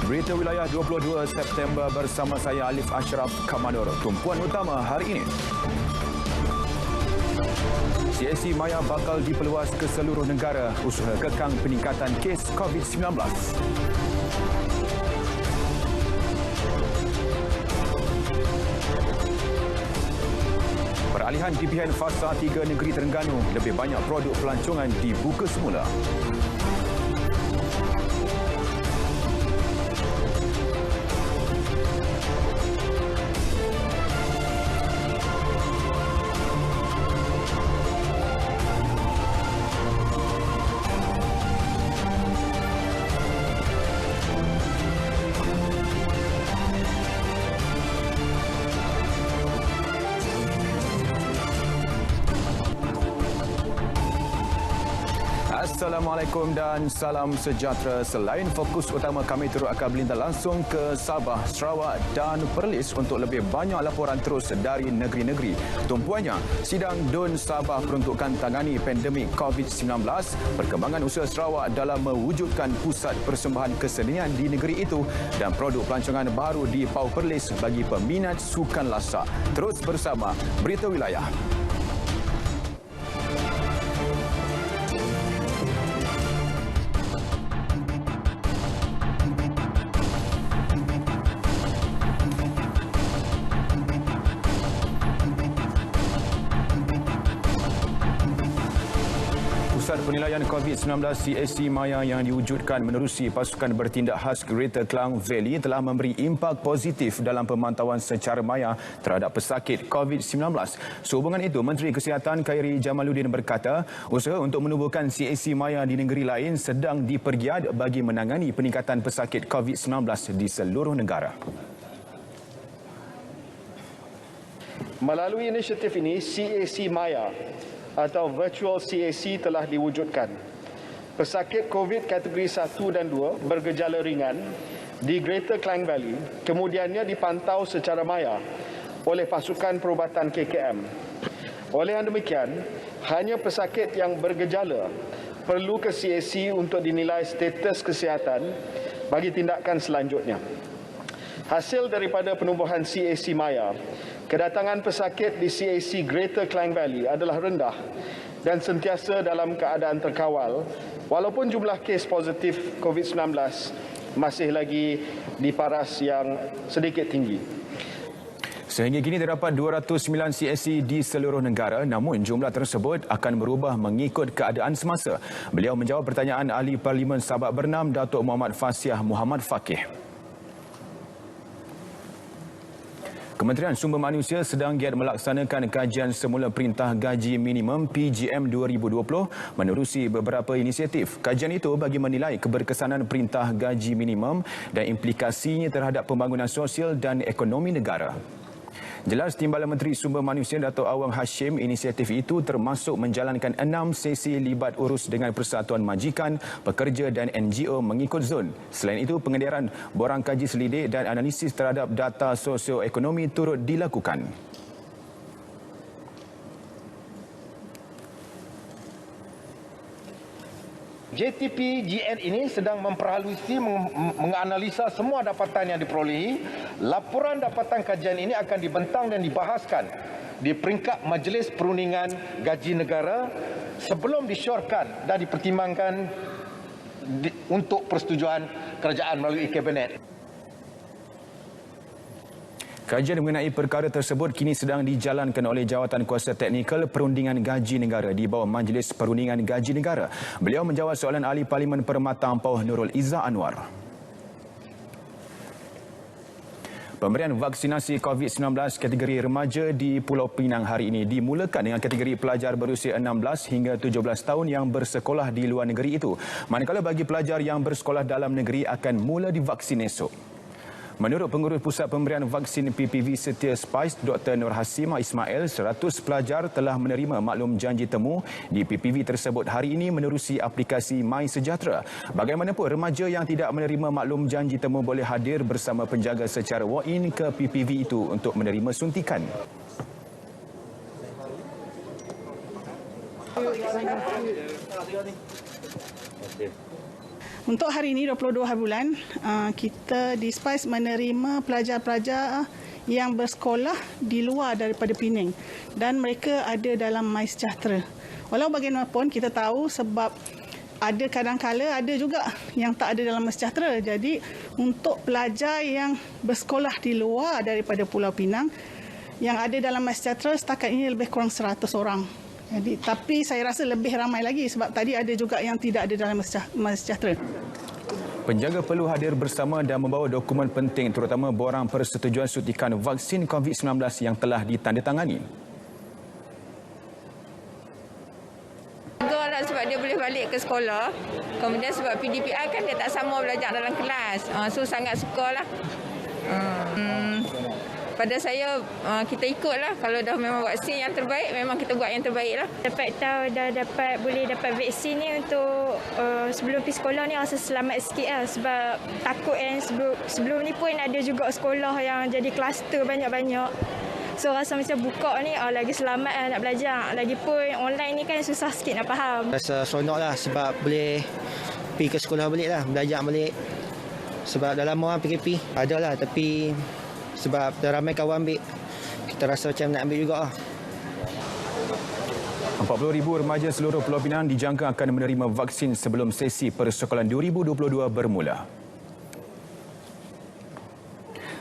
Berita Wilayah 22 September bersama saya Alif Ashraf Kamanur. Tumpuan utama hari ini. CAC Maya bakal diperluas ke seluruh negara, usaha kekang peningkatan kes COVID-19. Peralihan PPN Fasa 3 Negeri Terengganu, lebih banyak produk pelancongan dibuka semula. Assalamualaikum dan salam sejahtera. Selain fokus utama kami turut akan berlintas langsung ke Sabah, Sarawak dan Perlis untuk lebih banyak laporan terus dari negeri-negeri. Tumpuannya, sidang DUN Sabah peruntukan tangani pandemik COVID-19, perkembangan usaha Sarawak dalam mewujudkan pusat persembahan kesenian di negeri itu dan produk pelancongan baru di Pau Perlis bagi peminat sukan lasak. Terus bersama Berita Wilayah. Pusat Penilaian COVID-19 CAC Maya yang diwujudkan menerusi pasukan bertindak khas Greater Klang Valley telah memberi impak positif dalam pemantauan secara maya terhadap pesakit COVID-19. Sehubungan itu, Menteri Kesihatan Khairi Jamaluddin berkata, usaha untuk menubuhkan CAC Maya di negeri lain sedang dipergiat bagi menangani peningkatan pesakit COVID-19 di seluruh negara. Melalui inisiatif ini, CAC Maya atau Virtual CAC telah diwujudkan. Pesakit COVID kategori 1 dan 2 bergejala ringan di Greater Klang Valley kemudiannya dipantau secara maya oleh pasukan perubatan KKM. Oleh yang demikian, hanya pesakit yang bergejala perlu ke CAC untuk dinilai status kesihatan bagi tindakan selanjutnya. Hasil daripada penubuhan CAC Maya, kedatangan pesakit di CAC Greater Klang Valley adalah rendah dan sentiasa dalam keadaan terkawal walaupun jumlah kes positif COVID-19 masih lagi di paras yang sedikit tinggi. Sehingga kini terdapat 209 CAC di seluruh negara, namun jumlah tersebut akan berubah mengikut keadaan semasa. Beliau menjawab pertanyaan Ahli Parlimen Sabak Bernam Datuk Muhammad Fasiah Muhammad Fakih. Kementerian Sumber Manusia sedang giat melaksanakan kajian semula Perintah Gaji Minimum PGM 2020 menerusi beberapa inisiatif. Kajian itu bagi menilai keberkesanan Perintah Gaji Minimum dan implikasinya terhadap pembangunan sosial dan ekonomi negara. Jelas Timbalan Menteri Sumber Manusia Dato' Awang Hashim, inisiatif itu termasuk menjalankan 6 sesi libat urus dengan persatuan majikan, pekerja dan NGO mengikut zon. Selain itu, pengedaran borang kaji selidik dan analisis terhadap data sosioekonomi turut dilakukan. JTP GN ini sedang memperhalusi menganalisa semua dapatan yang diperolehi. Laporan dapatan kajian ini akan dibentang dan dibahaskan di peringkat Majlis Perundingan Gaji Negara sebelum disyorkan dan dipertimbangkan untuk persetujuan kerajaan melalui Kabinet. Kajian mengenai perkara tersebut kini sedang dijalankan oleh Jawatan Kuasa Teknikal Perundingan Gaji Negara di bawah Majlis Perundingan Gaji Negara. Beliau menjawab soalan Ahli Parlimen Permata Ampau Nurul Izzah Anwar. Pemberian vaksinasi COVID-19 kategori remaja di Pulau Pinang hari ini dimulakan dengan kategori pelajar berusia 16 hingga 17 tahun yang bersekolah di luar negeri itu. Manakala bagi pelajar yang bersekolah dalam negeri akan mula divaksin esok. Menurut Pengurus Pusat Pemberian Vaksin PPV Setia Spice, Dr. Nur Hasimah Ismail, 100 pelajar telah menerima maklum janji temu di PPV tersebut hari ini menerusi aplikasi My Sejahtera. Bagaimanapun, remaja yang tidak menerima maklum janji temu boleh hadir bersama penjaga secara walk-in ke PPV itu untuk menerima suntikan. Untuk hari ini 22 hari bulan, kita di SPICE menerima pelajar-pelajar yang bersekolah di luar daripada Pening dan mereka ada dalam MySejahtera. Walau bagaimanapun kita tahu sebab ada kadang-kala ada juga yang tak ada dalam MySejahtera. Jadi untuk pelajar yang bersekolah di luar daripada Pulau Pinang yang ada dalam MySejahtera setakat ini lebih kurang 100 orang. Jadi, tapi saya rasa lebih ramai lagi sebab tadi ada juga yang tidak ada dalam MySejahtera. Penjaga perlu hadir bersama dan membawa dokumen penting terutama borang persetujuan suntikan vaksin COVID-19 yang telah ditandatangani. Sebab dia boleh balik ke sekolah. Kemudian sebab PDPI kan dia tak sama belajar dalam kelas. So sangat sukalah. Pada saya, kita ikutlah. Kalau dah memang vaksin yang terbaik, memang kita buat yang terbaik lah. Dapat tahu boleh dapat vaksin ni untuk sebelum pergi sekolah ni rasa selamat sikit lah. Sebab takut sebelum ni pun ada juga sekolah yang jadi kluster banyak-banyak. So rasa macam buka ni lagi selamat lah nak belajar. Lagipun online ni kan susah sikit nak faham. Rasa seronok lah sebab boleh pergi ke sekolah balik lah, belajar balik. Sebab dah lama orang PKP. Ada lah tapi sebab dah ramai kawan ambil, kita rasa macam nak ambil juga lah. 40,000 remaja seluruh Pulau Pinang dijangka akan menerima vaksin sebelum sesi persekolahan 2022 bermula.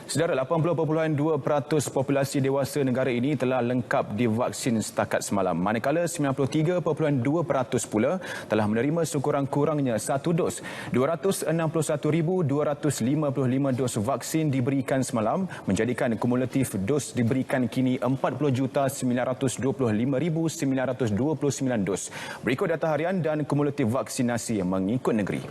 Sedara 80.2% populasi dewasa negara ini telah lengkap divaksin setakat semalam. Manakala 93.2% pula telah menerima sekurang-kurangnya 1 dos. 261,255 dos vaksin diberikan semalam menjadikan kumulatif dos diberikan kini 40,925,929 dos. Berikut data harian dan kumulatif vaksinasi mengikut negeri.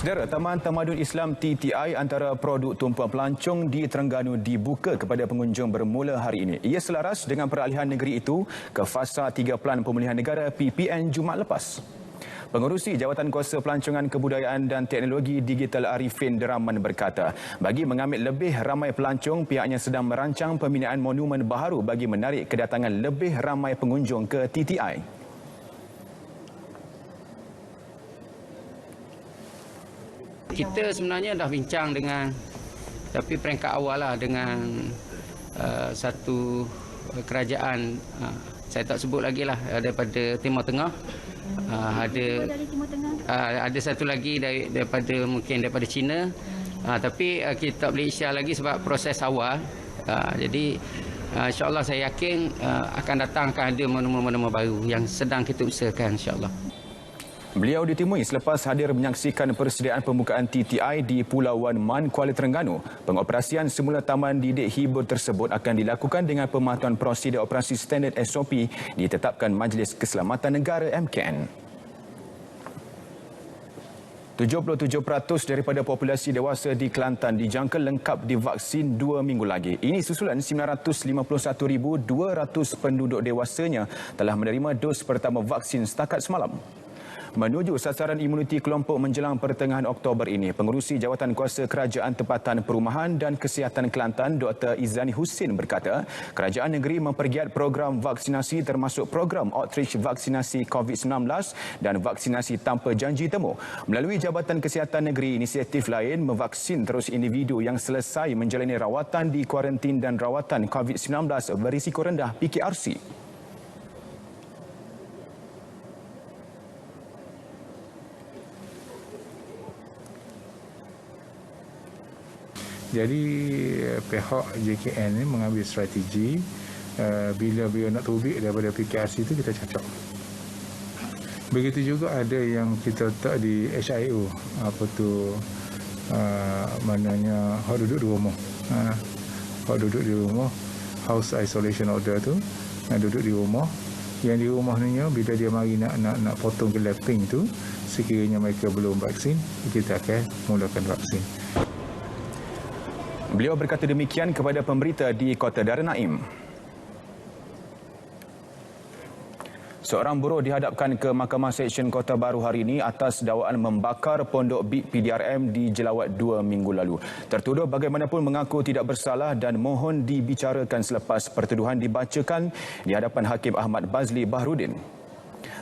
Saudara, Taman Tamadun Islam TTI antara produk tumpuan pelancong di Terengganu dibuka kepada pengunjung bermula hari ini. Ia selaras dengan peralihan negeri itu ke fasa 3 Pelan Pemulihan Negara PPN Jumaat lepas. Pengerusi Jawatan Kuasa Pelancongan Kebudayaan dan Teknologi Digital Arifin Deraman berkata, bagi mengambil lebih ramai pelancong, pihaknya sedang merancang pembinaan monumen baharu bagi menarik kedatangan lebih ramai pengunjung ke TTI. Kita sebenarnya dah bincang dengan, tapi peringkat awal lah dengan satu kerajaan, saya tak sebut lagi lah, daripada Timur Tengah. Ada satu lagi daripada China. Tapi kita tak boleh share lagi sebab proses awal. Jadi insyaAllah saya yakin akan ada monumen-monumen baru yang sedang kita usahakan insyaAllah. Beliau ditemui selepas hadir menyaksikan persediaan pembukaan TTI di Pulauan Man, Kuala Terengganu. Pengoperasian semula taman didik hibur tersebut akan dilakukan dengan pematuhan prosedur operasi standard SOP ditetapkan Majlis Keselamatan Negara MKN. 77% daripada populasi dewasa di Kelantan dijangka lengkap divaksin 2 minggu lagi. Ini susulan 951,200 penduduk dewasanya telah menerima dos pertama vaksin setakat semalam. Menuju sasaran imuniti kelompok menjelang pertengahan Oktober ini, Pengerusi Jawatan Kuasa Kerajaan Tempatan Perumahan dan Kesihatan Kelantan, Dr. Izzani Husin berkata, kerajaan negeri mempergiat program vaksinasi termasuk program outreach vaksinasi COVID-19 dan vaksinasi tanpa janji temu. Melalui Jabatan Kesihatan Negeri, inisiatif lain memvaksin terus individu yang selesai menjalani rawatan di kuarantin dan rawatan COVID-19 berisiko rendah PKRC. Jadi pihak JKN ni mengambil strategi bila nak tubik daripada PKRC itu kita cocok. Begitu juga ada yang kita letak di HIO, apa tu, maknanya hak duduk di rumah. Hak duduk di rumah, house isolation order tu, duduk di rumah. Yang di rumah ni bila dia mari nak potong ke lapping tu, sekiranya mereka belum vaksin, kita akan mulakan vaksin. Beliau berkata demikian kepada pemberita di Kota Darul Naim. Seorang buruh dihadapkan ke Mahkamah Seksyen Kota Baru hari ini atas dakwaan membakar pondok BIG PDRM di Jelawat 2 minggu lalu. Tertuduh bagaimanapun mengaku tidak bersalah dan mohon dibicarakan selepas pertuduhan dibacakan di hadapan Hakim Ahmad Bazli Bahrudin.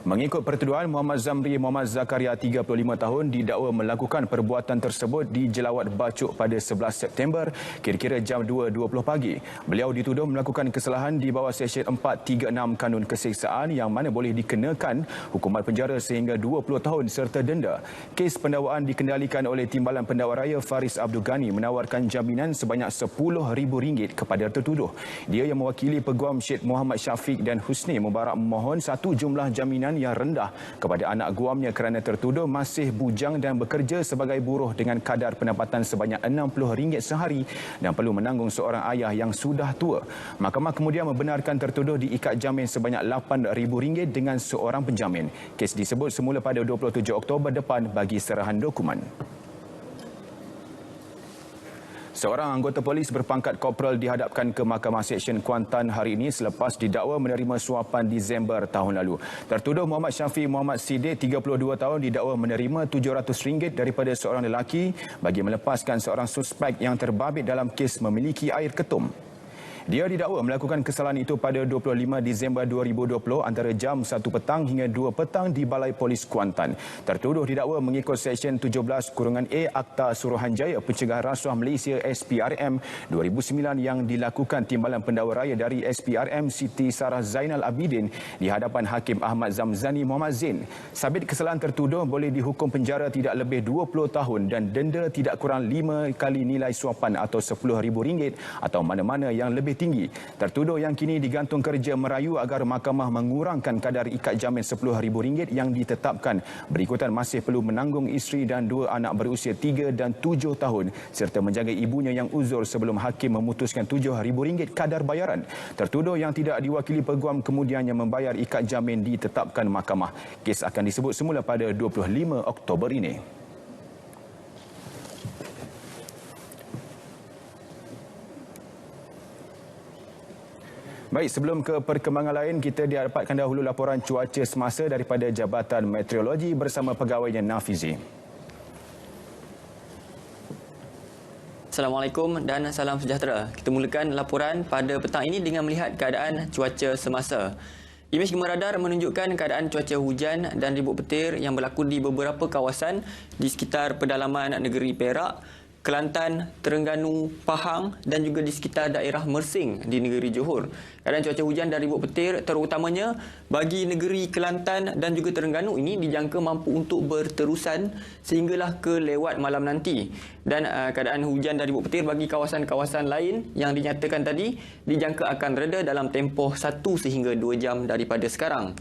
Mengikut pertuduhan, Muhammad Zamri Muhammad Zakaria 35 tahun didakwa melakukan perbuatan tersebut di Jelawat Bacuk pada 11 September kira-kira jam 2.20 pagi. Beliau dituduh melakukan kesalahan di bawah Seksyen 436 Kanun Keseksaan yang mana boleh dikenakan hukuman penjara sehingga 20 tahun serta denda. Kes pendakwaan dikendalikan oleh Timbalan Pendakwa Raya Faris Abdul Ghani menawarkan jaminan sebanyak RM10,000 kepada tertuduh. Dia yang mewakili Peguam Syed Muhammad Syafiq dan Husni Mubarak memohon satu jumlah jaminan yang rendah kepada anak guamnya kerana tertuduh masih bujang dan bekerja sebagai buruh dengan kadar pendapatan sebanyak RM60 sehari dan perlu menanggung seorang ayah yang sudah tua. Mahkamah kemudian membenarkan tertuduh diikat jamin sebanyak RM8,000 dengan seorang penjamin. Kes disebut semula pada 27 Oktober depan bagi serahan dokumen. Seorang anggota polis berpangkat korporal dihadapkan ke Mahkamah Seksyen Kuantan hari ini selepas didakwa menerima suapan Disember tahun lalu. Tertuduh Muhammad Syafiq Muhammad Siddiq, 32 tahun, didakwa menerima RM700 daripada seorang lelaki bagi melepaskan seorang suspek yang terbabit dalam kes memiliki air ketum. Dia didakwa melakukan kesalahan itu pada 25 Disember 2020 antara jam 1 petang hingga 2 petang di Balai Polis Kuantan. Tertuduh didakwa mengikut Seksyen 17(A) Akta Suruhanjaya Pencegahan Rasuah Malaysia SPRM 2009 yang dilakukan Timbalan Pendakwa Raya dari SPRM Siti Sarah Zainal Abidin di hadapan Hakim Ahmad Zamzani Muhammad Zain. Sabit kesalahan tertuduh boleh dihukum penjara tidak lebih 20 tahun dan denda tidak kurang 5 kali nilai suapan atau RM10,000 atau mana-mana yang lebih tinggi. Tertuduh yang kini digantung kerja merayu agar mahkamah mengurangkan kadar ikat jamin RM10,000 yang ditetapkan. Berikutan masih perlu menanggung isteri dan 2 anak berusia 3 dan 7 tahun serta menjaga ibunya yang uzur sebelum hakim memutuskan RM7,000 kadar bayaran. Tertuduh yang tidak diwakili peguam kemudiannya membayar ikat jamin ditetapkan mahkamah. Kes akan disebut semula pada 25 Oktober ini. Baik, sebelum ke perkembangan lain, kita dapatkan dahulu laporan cuaca semasa daripada Jabatan Meteorologi bersama pegawainya Nafizi. Assalamualaikum dan salam sejahtera. Kita mulakan laporan pada petang ini dengan melihat keadaan cuaca semasa. Imej Gemar Radar menunjukkan keadaan cuaca hujan dan ribut petir yang berlaku di beberapa kawasan di sekitar pedalaman negeri Perak, Kelantan, Terengganu, Pahang dan juga di sekitar daerah Mersing di negeri Johor. Keadaan cuaca hujan dan ribut petir terutamanya bagi negeri Kelantan dan juga Terengganu ini dijangka mampu untuk berterusan sehinggalah ke lewat malam nanti. Dan keadaan hujan dan ribut petir bagi kawasan-kawasan lain yang dinyatakan tadi dijangka akan reda dalam tempoh 1 sehingga 2 jam daripada sekarang.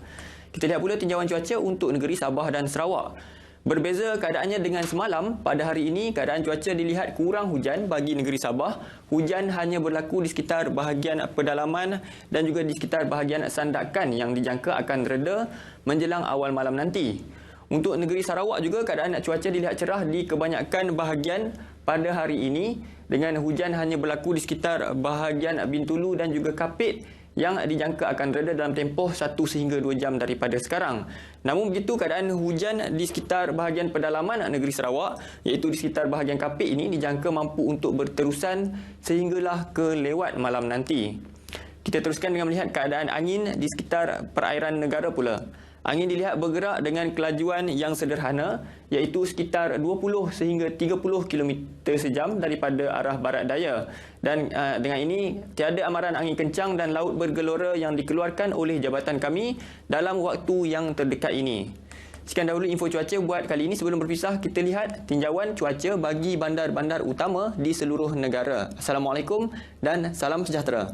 Kita lihat pula tinjauan cuaca untuk negeri Sabah dan Sarawak. Berbeza keadaannya dengan semalam, pada hari ini keadaan cuaca dilihat kurang hujan bagi negeri Sabah. Hujan hanya berlaku di sekitar bahagian pedalaman dan juga di sekitar bahagian sandakan yang dijangka akan reda menjelang awal malam nanti. Untuk negeri Sarawak juga keadaan cuaca dilihat cerah di kebanyakan bahagian pada hari ini dengan hujan hanya berlaku di sekitar bahagian Bintulu dan juga Kapit yang dijangka akan reda dalam tempoh 1 sehingga 2 jam daripada sekarang. Namun begitu keadaan hujan di sekitar bahagian pedalaman negeri Sarawak iaitu di sekitar bahagian Kapit ini dijangka mampu untuk berterusan sehinggalah ke lewat malam nanti. Kita teruskan dengan melihat keadaan angin di sekitar perairan negara pula. Angin dilihat bergerak dengan kelajuan yang sederhana iaitu sekitar 20 sehingga 30 km sejam daripada arah barat daya. Dan dengan ini tiada amaran angin kencang dan laut bergelora yang dikeluarkan oleh jabatan kami dalam waktu yang terdekat ini. Sekian dahulu info cuaca buat kali ini. Sebelum berpisah, kita lihat tinjauan cuaca bagi bandar-bandar utama di seluruh negara. Assalamualaikum dan salam sejahtera.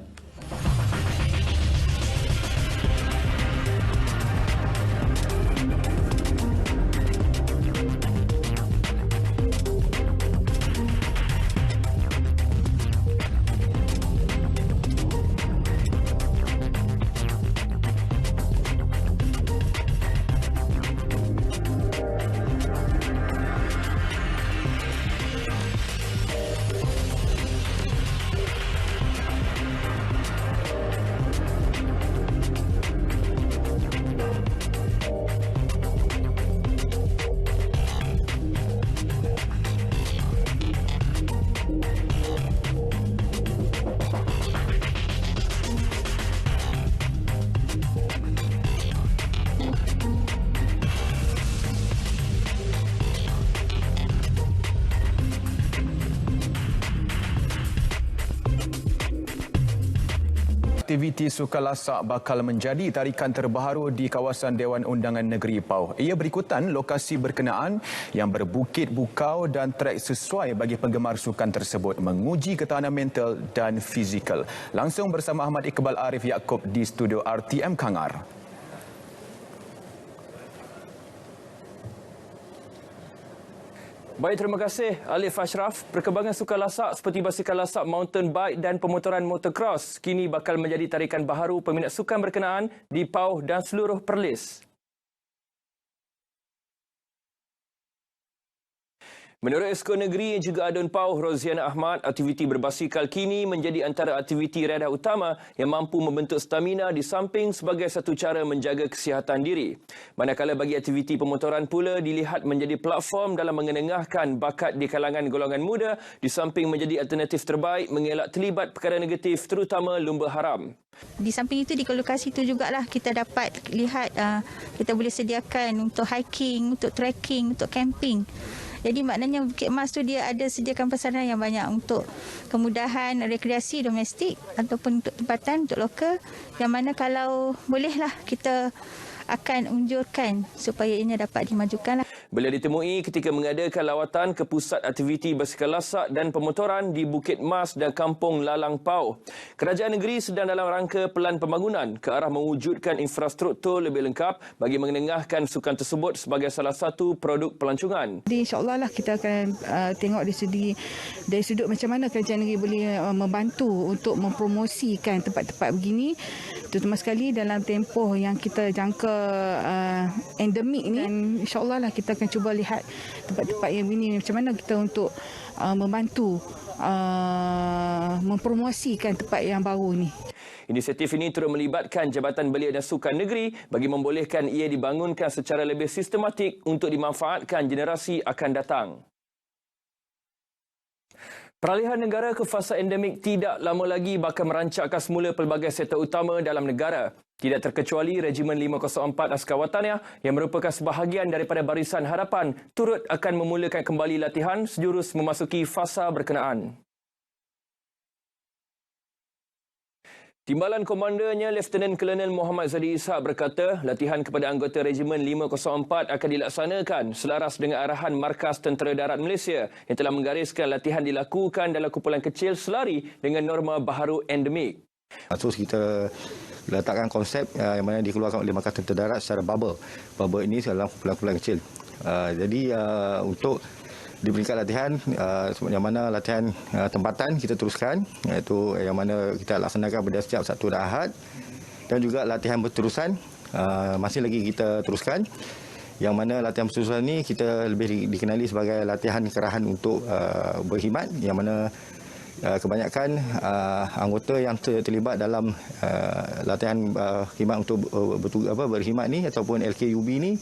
aktiviti sukan lasak bakal menjadi tarikan terbaru di kawasan Dewan Undangan Negeri Pauh. Ia berikutan lokasi berkenaan yang berbukit bukau dan trek sesuai bagi penggemar sukan tersebut menguji ketahanan mental dan fizikal. Langsung bersama Ahmad Iqbal Arif Yaakob di studio RTM Kangar. Baik, terima kasih Alif Ashraf. Perkembangan sukan lasak seperti basikal lasak, mountain bike dan pemotoran motocross kini bakal menjadi tarikan baharu peminat sukan berkenaan di Pauh dan seluruh Perlis. Menurut Esko Negeri yang juga Adun Pauh, Roziana Ahmad, aktiviti berbasikal kini menjadi antara aktiviti redah utama yang mampu membentuk stamina di samping sebagai satu cara menjaga kesihatan diri. Manakala bagi aktiviti pemotoran pula dilihat menjadi platform dalam mengenengahkan bakat di kalangan golongan muda di samping menjadi alternatif terbaik mengelak terlibat perkara negatif terutama lumba haram. Di samping itu, di lokasi itu jugalah kita dapat lihat kita boleh sediakan untuk hiking, untuk trekking, untuk camping. Jadi maknanya Bukit Mas tu dia ada sediakan pesanan yang banyak untuk kemudahan rekreasi domestik ataupun untuk tempatan, untuk lokal, yang mana kalau bolehlah kita akan unjurkan supaya ini dapat dimajukan. Beliau ditemui ketika mengadakan lawatan ke pusat aktiviti basikal lasak dan pemotoran di Bukit Mas dan Kampung Lalang Pauh. Kerajaan negeri sedang dalam rangka pelan pembangunan ke arah mewujudkan infrastruktur lebih lengkap bagi mengenengahkan sukan tersebut sebagai salah satu produk pelancongan. Jadi insya-Allah lah kita akan tengok dari sudut macam mana kerajaan negeri boleh membantu untuk mempromosikan tempat-tempat begini, terutama sekali dalam tempoh yang kita jangka endemik ni. Dan insya-Allah lah kita akan cuba lihat tempat-tempat yang ini macam mana kita untuk membantu mempromosikan tempat yang baru ni. Inisiatif ini turut melibatkan Jabatan Belia dan Sukan Negeri bagi membolehkan ia dibangunkan secara lebih sistematik untuk dimanfaatkan generasi akan datang. Peralihan negara ke fasa endemik tidak lama lagi bakal merancakkan semula pelbagai sektor utama dalam negara. Tidak terkecuali Regimen 504 Askar Wataniah yang merupakan sebahagian daripada Barisan Hadapan turut akan memulakan kembali latihan sejurus memasuki fasa berkenaan. Timbalan Komandernya Lieutenant Colonel Muhammad Zadi Ishak berkata latihan kepada anggota Regimen 504 akan dilaksanakan selaras dengan arahan Markas Tentera Darat Malaysia yang telah menggariskan latihan dilakukan dalam kumpulan kecil selari dengan norma baharu endemik. Terus kita letakkan konsep yang mana dikeluarkan oleh Markas Tentera Darat secara bubble. Bubble ini dalam kumpulan-kumpulan kecil. Jadi untuk di peringkat latihan, yang mana latihan tempatan kita teruskan, iaitu yang mana kita laksanakan pada setiap Sabtu dan Ahad, dan juga latihan berterusan masih lagi kita teruskan, yang mana latihan berterusan ini kita lebih dikenali sebagai latihan kerahan untuk berkhidmat, yang mana kebanyakan anggota yang terlibat dalam latihan khidmat untuk berkhidmat ni ataupun LKUB ni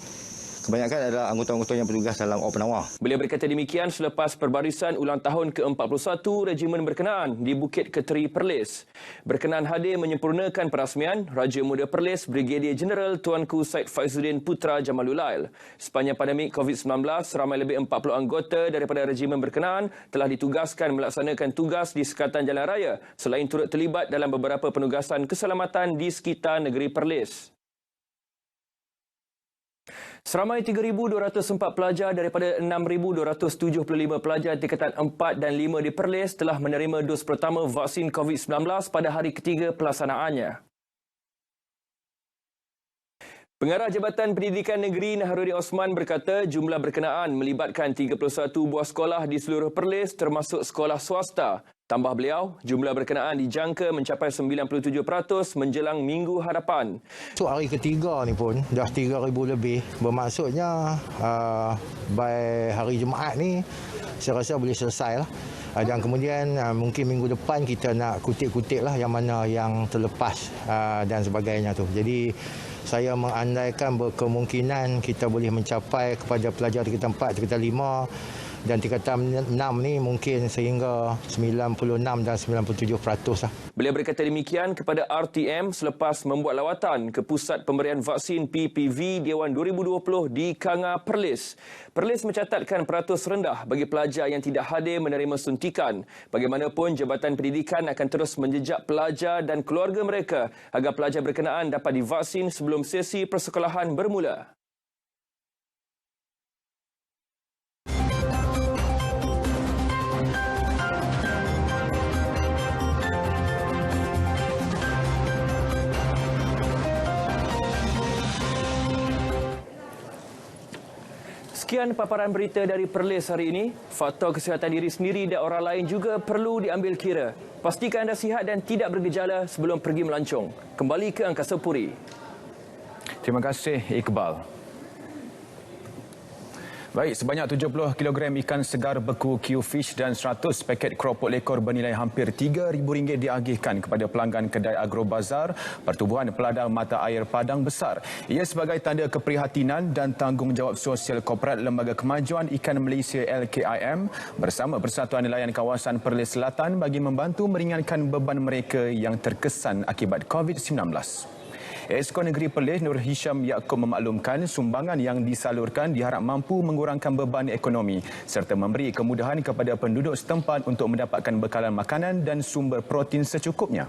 kebanyakan adalah anggota-anggota yang bertugas dalam open awal. Beliau berkata demikian selepas perbarisan ulang tahun ke-41 regimen berkenaan di Bukit Keteri Perlis. Berkenaan hadir menyempurnakan perasmian Raja Muda Perlis Brigadier Jeneral Tuanku Said Faizuddin Putra Jamalulail. Sepanjang pandemik COVID-19, ramai lebih 40 anggota daripada regimen berkenaan telah ditugaskan melaksanakan tugas di sekatan jalan raya selain turut terlibat dalam beberapa penugasan keselamatan di sekitar negeri Perlis. Seramai 3,204 pelajar daripada 6,275 pelajar tingkatan 4 dan 5 di Perlis telah menerima dos pertama vaksin COVID-19 pada hari ketiga pelaksanaannya. Pengarah Jabatan Pendidikan Negeri Naharudin Osman berkata jumlah berkenaan melibatkan 31 buah sekolah di seluruh Perlis termasuk sekolah swasta. Tambah beliau, jumlah berkenaan dijangka mencapai 97% menjelang minggu hadapan. So hari ketiga ni pun dah 3,000 lebih. Bermaksudnya by hari Jumaat ni saya rasa boleh selesai lah. Dan kemudian mungkin minggu depan kita nak kutip-kutip lah yang mana yang terlepas dan sebagainya tu. Jadi saya mengandaikan berkemungkinan kita boleh mencapai kepada pelajar tingkatan 4, tingkatan 5 Dan tingkatan 6 ni mungkin sehingga 96 dan 97% lah. Beliau berkata demikian kepada RTM selepas membuat lawatan ke Pusat Pemberian Vaksin PPV Dewan 2020 di Kanga, Perlis. Perlis mencatatkan peratus rendah bagi pelajar yang tidak hadir menerima suntikan. Bagaimanapun, Jabatan Pendidikan akan terus menjejak pelajar dan keluarga mereka agar pelajar berkenaan dapat divaksin sebelum sesi persekolahan bermula. Sekian paparan berita dari Perlis hari ini. Faktor kesihatan diri sendiri dan orang lain juga perlu diambil kira. Pastikan anda sihat dan tidak bergejala sebelum pergi melancong. Kembali ke Angkasa Puri. Terima kasih, Iqbal. Baik, sebanyak 70 kg ikan segar beku Q-Fish dan 100 paket keropok lekor bernilai hampir RM3,000 diagihkan kepada pelanggan kedai Agrobazar Pertubuhan Peladang Mata Air Padang Besar. Ia sebagai tanda keprihatinan dan tanggungjawab sosial korporat Lembaga Kemajuan Ikan Malaysia LKIM bersama Persatuan Nelayan Kawasan Perlis Selatan bagi membantu meringankan beban mereka yang terkesan akibat COVID-19. Esko Negeri Perlis Nur Hisham Yaakob memaklumkan sumbangan yang disalurkan diharap mampu mengurangkan beban ekonomi serta memberi kemudahan kepada penduduk setempat untuk mendapatkan bekalan makanan dan sumber protein secukupnya.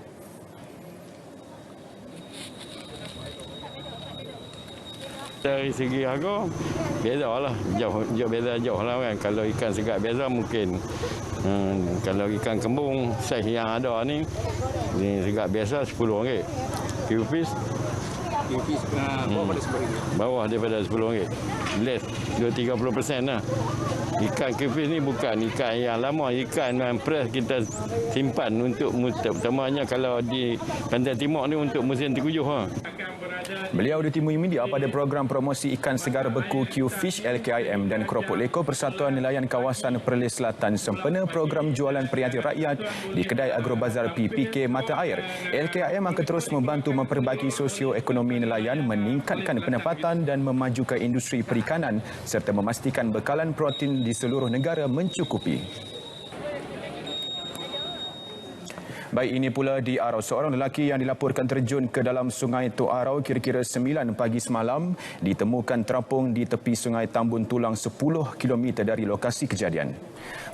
Dari segi harga, beza lah. Jauh lah kan. Kalau ikan segar beza mungkin. Kalau ikan kembung, saiz yang ada ni segar biasa RM10. Q-Fish bawah daripada RM10. Less 2-30% lah. Ikan Q-Fish ni bukan ikan yang lama. Ikan yang fresh kita simpan untuk utamanya kalau di Pantai Timur ni untuk musim tengkujuh. Beliau ditemui media pada program promosi ikan segar beku Q-Fish LKIM dan keropok lekor Persatuan Nelayan Kawasan Perlis Selatan sempena program jualan perhatian rakyat di kedai Agrobazar PPK Mata Air. LKIM akan terus membantu memperbaiki sosioekonomi nelayan, meningkatkan pendapatan dan memajukan industri perikanan serta memastikan bekalan protein di seluruh negara mencukupi. Baik, ini pula di Arau. Seorang lelaki yang dilaporkan terjun ke dalam sungai Tok Arau kira-kira 9 pagi semalam ditemukan terapung di tepi sungai Tambun Tulang 10 km dari lokasi kejadian.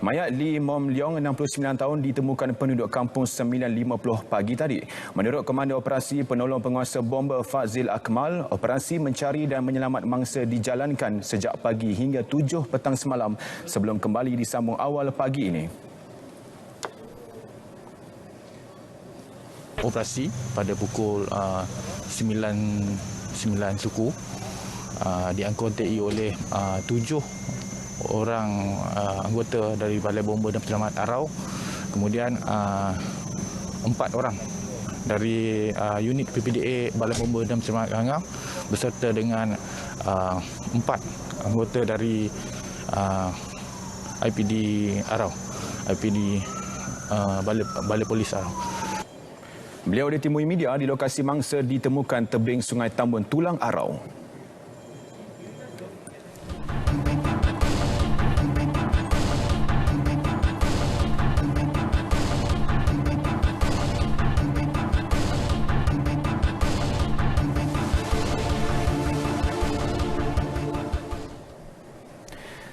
Mayat Lee Mom Leong, 69 tahun, ditemukan penduduk kampung 9.50 pagi tadi. Menurut Komando Operasi Penolong Penguasa Bomba Fazil Akmal, operasi mencari dan menyelamat mangsa dijalankan sejak pagi hingga 7 petang semalam sebelum kembali disambung awal pagi ini. Operasi pada pukul 9 suku diangkuti oleh 7 orang anggota dari Balai Bomba dan Penyelamat Arau, kemudian 4 orang dari unit PPDA Balai Bomba dan Penyelamat Arau beserta dengan 4 anggota dari IPD Arau, IPD Balai Polis Arau. Beliau ditemui media di lokasi mangsa ditemukan tebing Sungai Tambun Tulang Arau.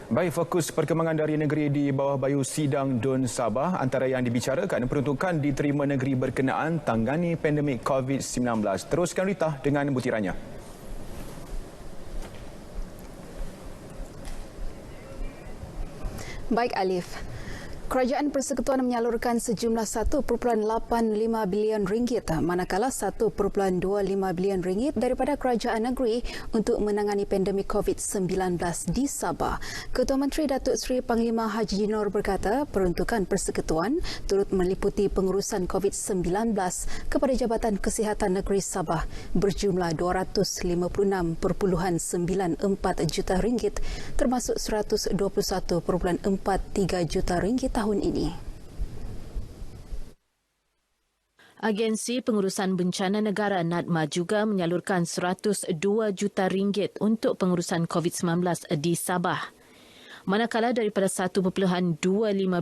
Baik, fokus perkembangan dari negeri di bawah bayu sidang DUN Sabah. Antara yang dibicarakan peruntukan diterima negeri berkenaan tangani pandemik COVID-19. Teruskan Rita dengan butirannya. Baik Alif. Kerajaan Persekutuan menyalurkan sejumlah RM1.85 bilion manakala RM1.25 bilion daripada kerajaan negeri untuk menangani pandemik COVID-19 di Sabah. Ketua Menteri Datuk Seri Panglima Haji Jinor berkata peruntukan Persekutuan turut meliputi pengurusan COVID-19 kepada Jabatan Kesihatan Negeri Sabah berjumlah RM256.94 juta termasuk RM121.43 juta tahun ini. Agensi Pengurusan Bencana Negara NADMA juga menyalurkan RM102 juta untuk pengurusan COVID-19 di Sabah. Manakala daripada 1.25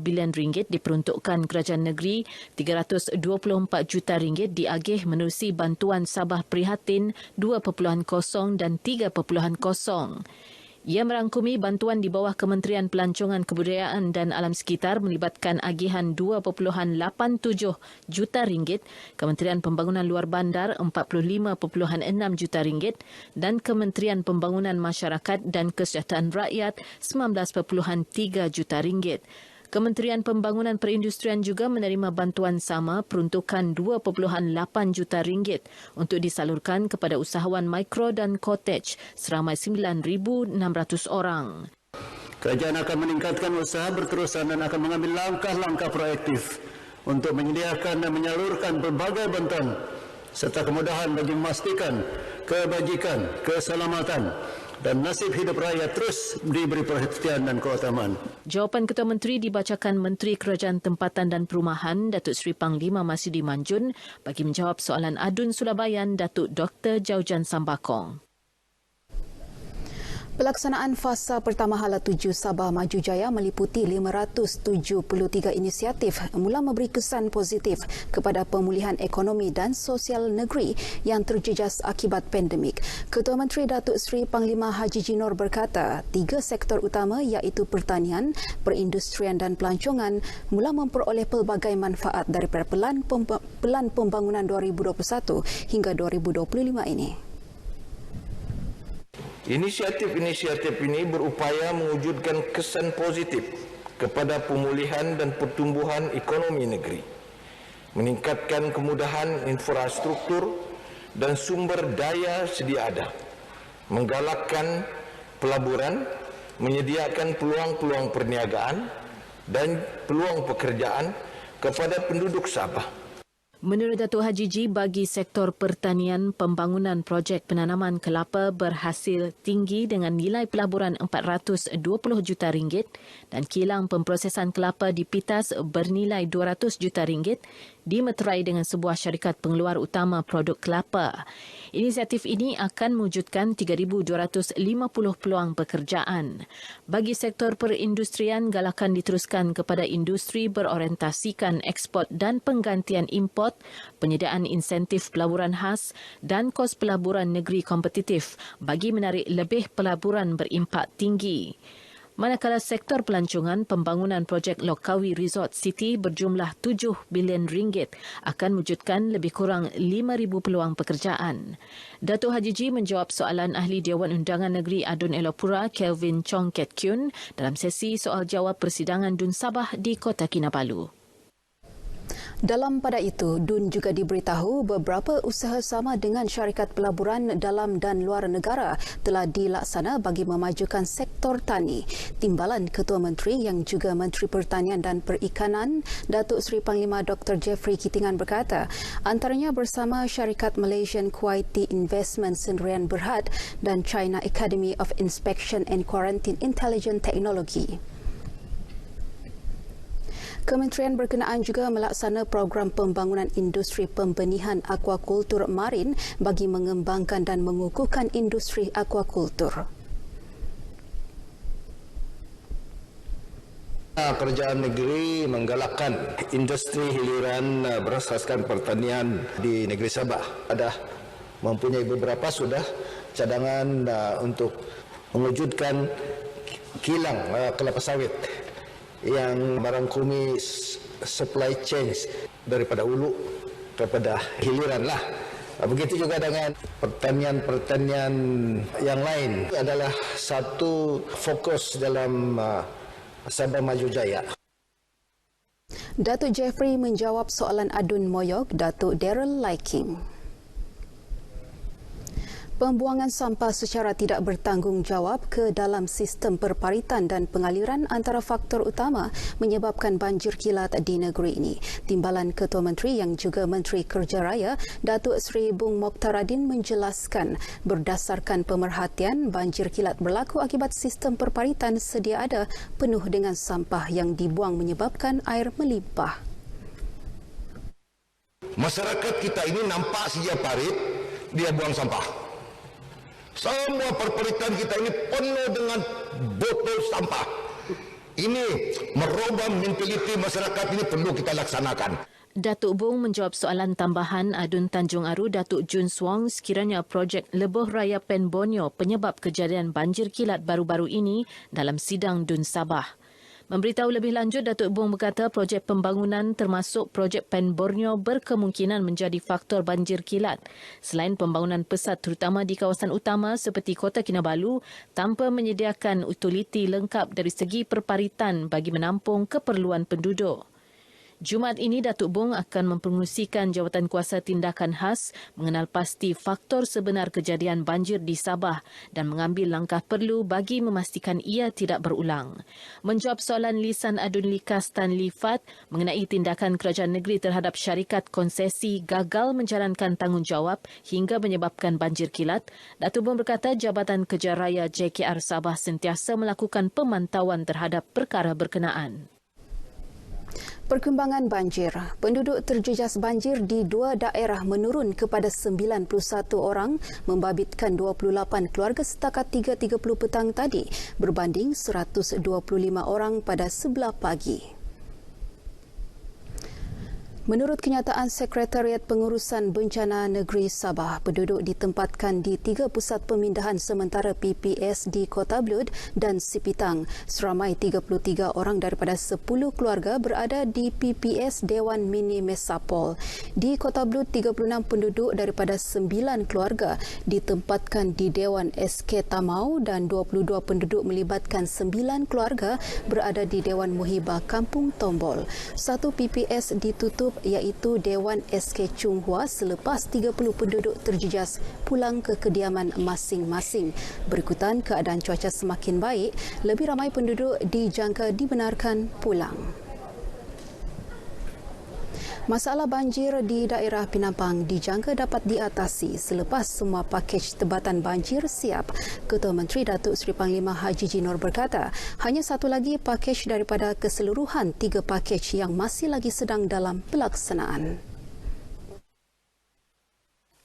bilion ringgit diperuntukkan kerajaan negeri, 324 juta ringgit diagih menerusi bantuan Sabah Prihatin 2.0 dan 3.0. Ia merangkumi bantuan di bawah Kementerian Pelancongan Kebudayaan dan Alam Sekitar melibatkan agihan 2.87 juta ringgit, Kementerian Pembangunan Luar Bandar 45.6 juta ringgit dan Kementerian Pembangunan Masyarakat dan Kesejahteraan Rakyat 19.3 juta ringgit. Kementerian Pembangunan Perindustrian juga menerima bantuan sama peruntukan 2.8 juta ringgit untuk disalurkan kepada usahawan mikro dan cottage seramai 9,600 orang. Kerajaan akan meningkatkan usaha berterusan dan akan mengambil langkah-langkah proaktif untuk menyediakan dan menyalurkan berbagai bantuan serta kemudahan bagi memastikan kebajikan, keselamatan dan nasib hidup rakyat terus diberi perhatian dan keutamaan. Jawapan Ketua Menteri dibacakan Menteri Kerajaan Tempatan dan Perumahan Datuk Seri Panglima Masudi Manjun bagi menjawab soalan adun Sulabayan Datuk Dr. Jaujan Sambakong. Pelaksanaan fasa pertama Hala 7 Sabah Maju Jaya meliputi 573 inisiatif mula memberi kesan positif kepada pemulihan ekonomi dan sosial negeri yang terjejas akibat pandemik. Ketua Menteri Datuk Seri Panglima Haji Jinor berkata, 3 sektor utama iaitu pertanian, perindustrian dan pelancongan mula memperoleh pelbagai manfaat daripada Pelan Pembangunan 2021 hingga 2025 ini. Inisiatif-inisiatif ini berupaya mewujudkan kesan positif kepada pemulihan dan pertumbuhan ekonomi negeri, meningkatkan kemudahan infrastruktur dan sumber daya sedia ada, menggalakkan pelaburan, menyediakan peluang-peluang perniagaan dan peluang pekerjaan kepada penduduk Sabah. Menurut Datuk Haji Ji, bagi sektor pertanian, pembangunan projek penanaman kelapa berhasil tinggi dengan nilai pelaburan 420 juta ringgit dan kilang pemprosesan kelapa di Pitas bernilai 200 juta ringgit dimeterai dengan sebuah syarikat pengeluar utama produk kelapa. Inisiatif ini akan mewujudkan 3,250 peluang pekerjaan. Bagi sektor perindustrian, galakan diteruskan kepada industri berorientasikan ekspor dan penggantian import, penyediaan insentif pelaburan khas dan kos pelaburan negeri kompetitif bagi menarik lebih pelaburan berimpak tinggi. Manakala sektor pelancongan, pembangunan projek Lokawi Resort City berjumlah 7 bilion ringgit akan mewujudkan lebih kurang 5,000 peluang pekerjaan. Datuk Haji Ji menjawab soalan Ahli Dewan Undangan Negeri Adun Elopura, Kelvin Chong Ket Kyun dalam sesi soal jawab persidangan Dun Sabah di Kota Kinabalu. Dalam pada itu, DUN juga diberitahu beberapa usaha sama dengan syarikat pelaburan dalam dan luar negara telah dilaksana bagi memajukan sektor tani. Timbalan Ketua Menteri yang juga Menteri Pertanian dan Perikanan, Datuk Seri Panglima Dr. Jeffrey Kitingan berkata, antaranya bersama syarikat Malaysian Kuwaiti Investment Sendirian Berhad dan China Academy of Inspection and Quarantine Intelligent Technology. Kementerian berkenaan juga melaksana program pembangunan industri pembenihan akuakultur marin bagi mengembangkan dan mengukuhkan industri akuakultur. Kerajaan negeri menggalakkan industri hiliran berasaskan pertanian di negeri Sabah. Ada mempunyai beberapa sudah cadangan untuk mewujudkan kilang kelapa sawit yang merangkumi supply chain daripada hulu kepada hiliran lah. Begitu juga dengan pertanian-pertanian yang lain adalah satu fokus dalam Sabah Maju Jaya. Datuk Jeffrey menjawab soalan adun Moyog Datuk Daryl Liking. Pembuangan sampah secara tidak bertanggungjawab ke dalam sistem perparitan dan pengaliran antara faktor utama menyebabkan banjir kilat di negeri ini. Timbalan Ketua Menteri yang juga Menteri Kerja Raya, Datuk Seri Bung Mokhtaradin menjelaskan berdasarkan pemerhatian, banjir kilat berlaku akibat sistem perparitan sedia ada penuh dengan sampah yang dibuang menyebabkan air melimpah. Masyarakat kita ini nampak saja parit, dia buang sampah. Semua perparitan kita ini penuh dengan botol sampah. Ini merubah mentaliti masyarakat ini perlu kita laksanakan. Datuk Bong menjawab soalan tambahan Adun Tanjung Aru Datuk Jun Swong sekiranya projek Lebuh Raya Pen Borneo penyebab kejadian banjir kilat baru-baru ini dalam sidang Dun Sabah. Memberitahu lebih lanjut, Datuk Bong berkata projek pembangunan termasuk projek Pen Borneo berkemungkinan menjadi faktor banjir kilat. Selain pembangunan pesat terutama di kawasan utama seperti Kota Kinabalu tanpa menyediakan utiliti lengkap dari segi perparitan bagi menampung keperluan penduduk. Jumaat ini, Datuk Bong akan mempengerusikan Jawatankuasa Tindakan Khas mengenal pasti faktor sebenar kejadian banjir di Sabah dan mengambil langkah perlu bagi memastikan ia tidak berulang. Menjawab soalan lisan Adun Likas Tan Lifat mengenai tindakan kerajaan negeri terhadap syarikat konsesi gagal menjalankan tanggungjawab hingga menyebabkan banjir kilat, Datuk Bong berkata Jabatan Kerja Raya JKR Sabah sentiasa melakukan pemantauan terhadap perkara berkenaan. Perkembangan banjir. Penduduk terjejas banjir di 2 daerah menurun kepada 91 orang membabitkan 28 keluarga setakat 3.30 petang tadi berbanding 125 orang pada sebelah pagi. Menurut kenyataan Sekretariat Pengurusan Bencana Negeri Sabah, penduduk ditempatkan di 3 pusat pemindahan sementara PPS di Kota Blud dan Sipitang. Seramai 33 orang daripada 10 keluarga berada di PPS Dewan Mini Mesapol. Di Kota Blud, 36 penduduk daripada 9 keluarga ditempatkan di Dewan SK Tamau dan 22 penduduk melibatkan 9 keluarga berada di Dewan Muhibah Kampung Tombol. Satu PPS ditutup iaitu Dewan SK Chung Hua selepas 30 penduduk terjejas pulang ke kediaman masing-masing. Berikutan keadaan cuaca semakin baik, lebih ramai penduduk dijangka dibenarkan pulang. Masalah banjir di daerah Penampang dijangka dapat diatasi selepas semua pakej tebatan banjir siap. Ketua Menteri Datuk Seri Panglima Haji G. Noor berkata, hanya satu lagi pakej daripada keseluruhan 3 pakej yang masih lagi sedang dalam pelaksanaan.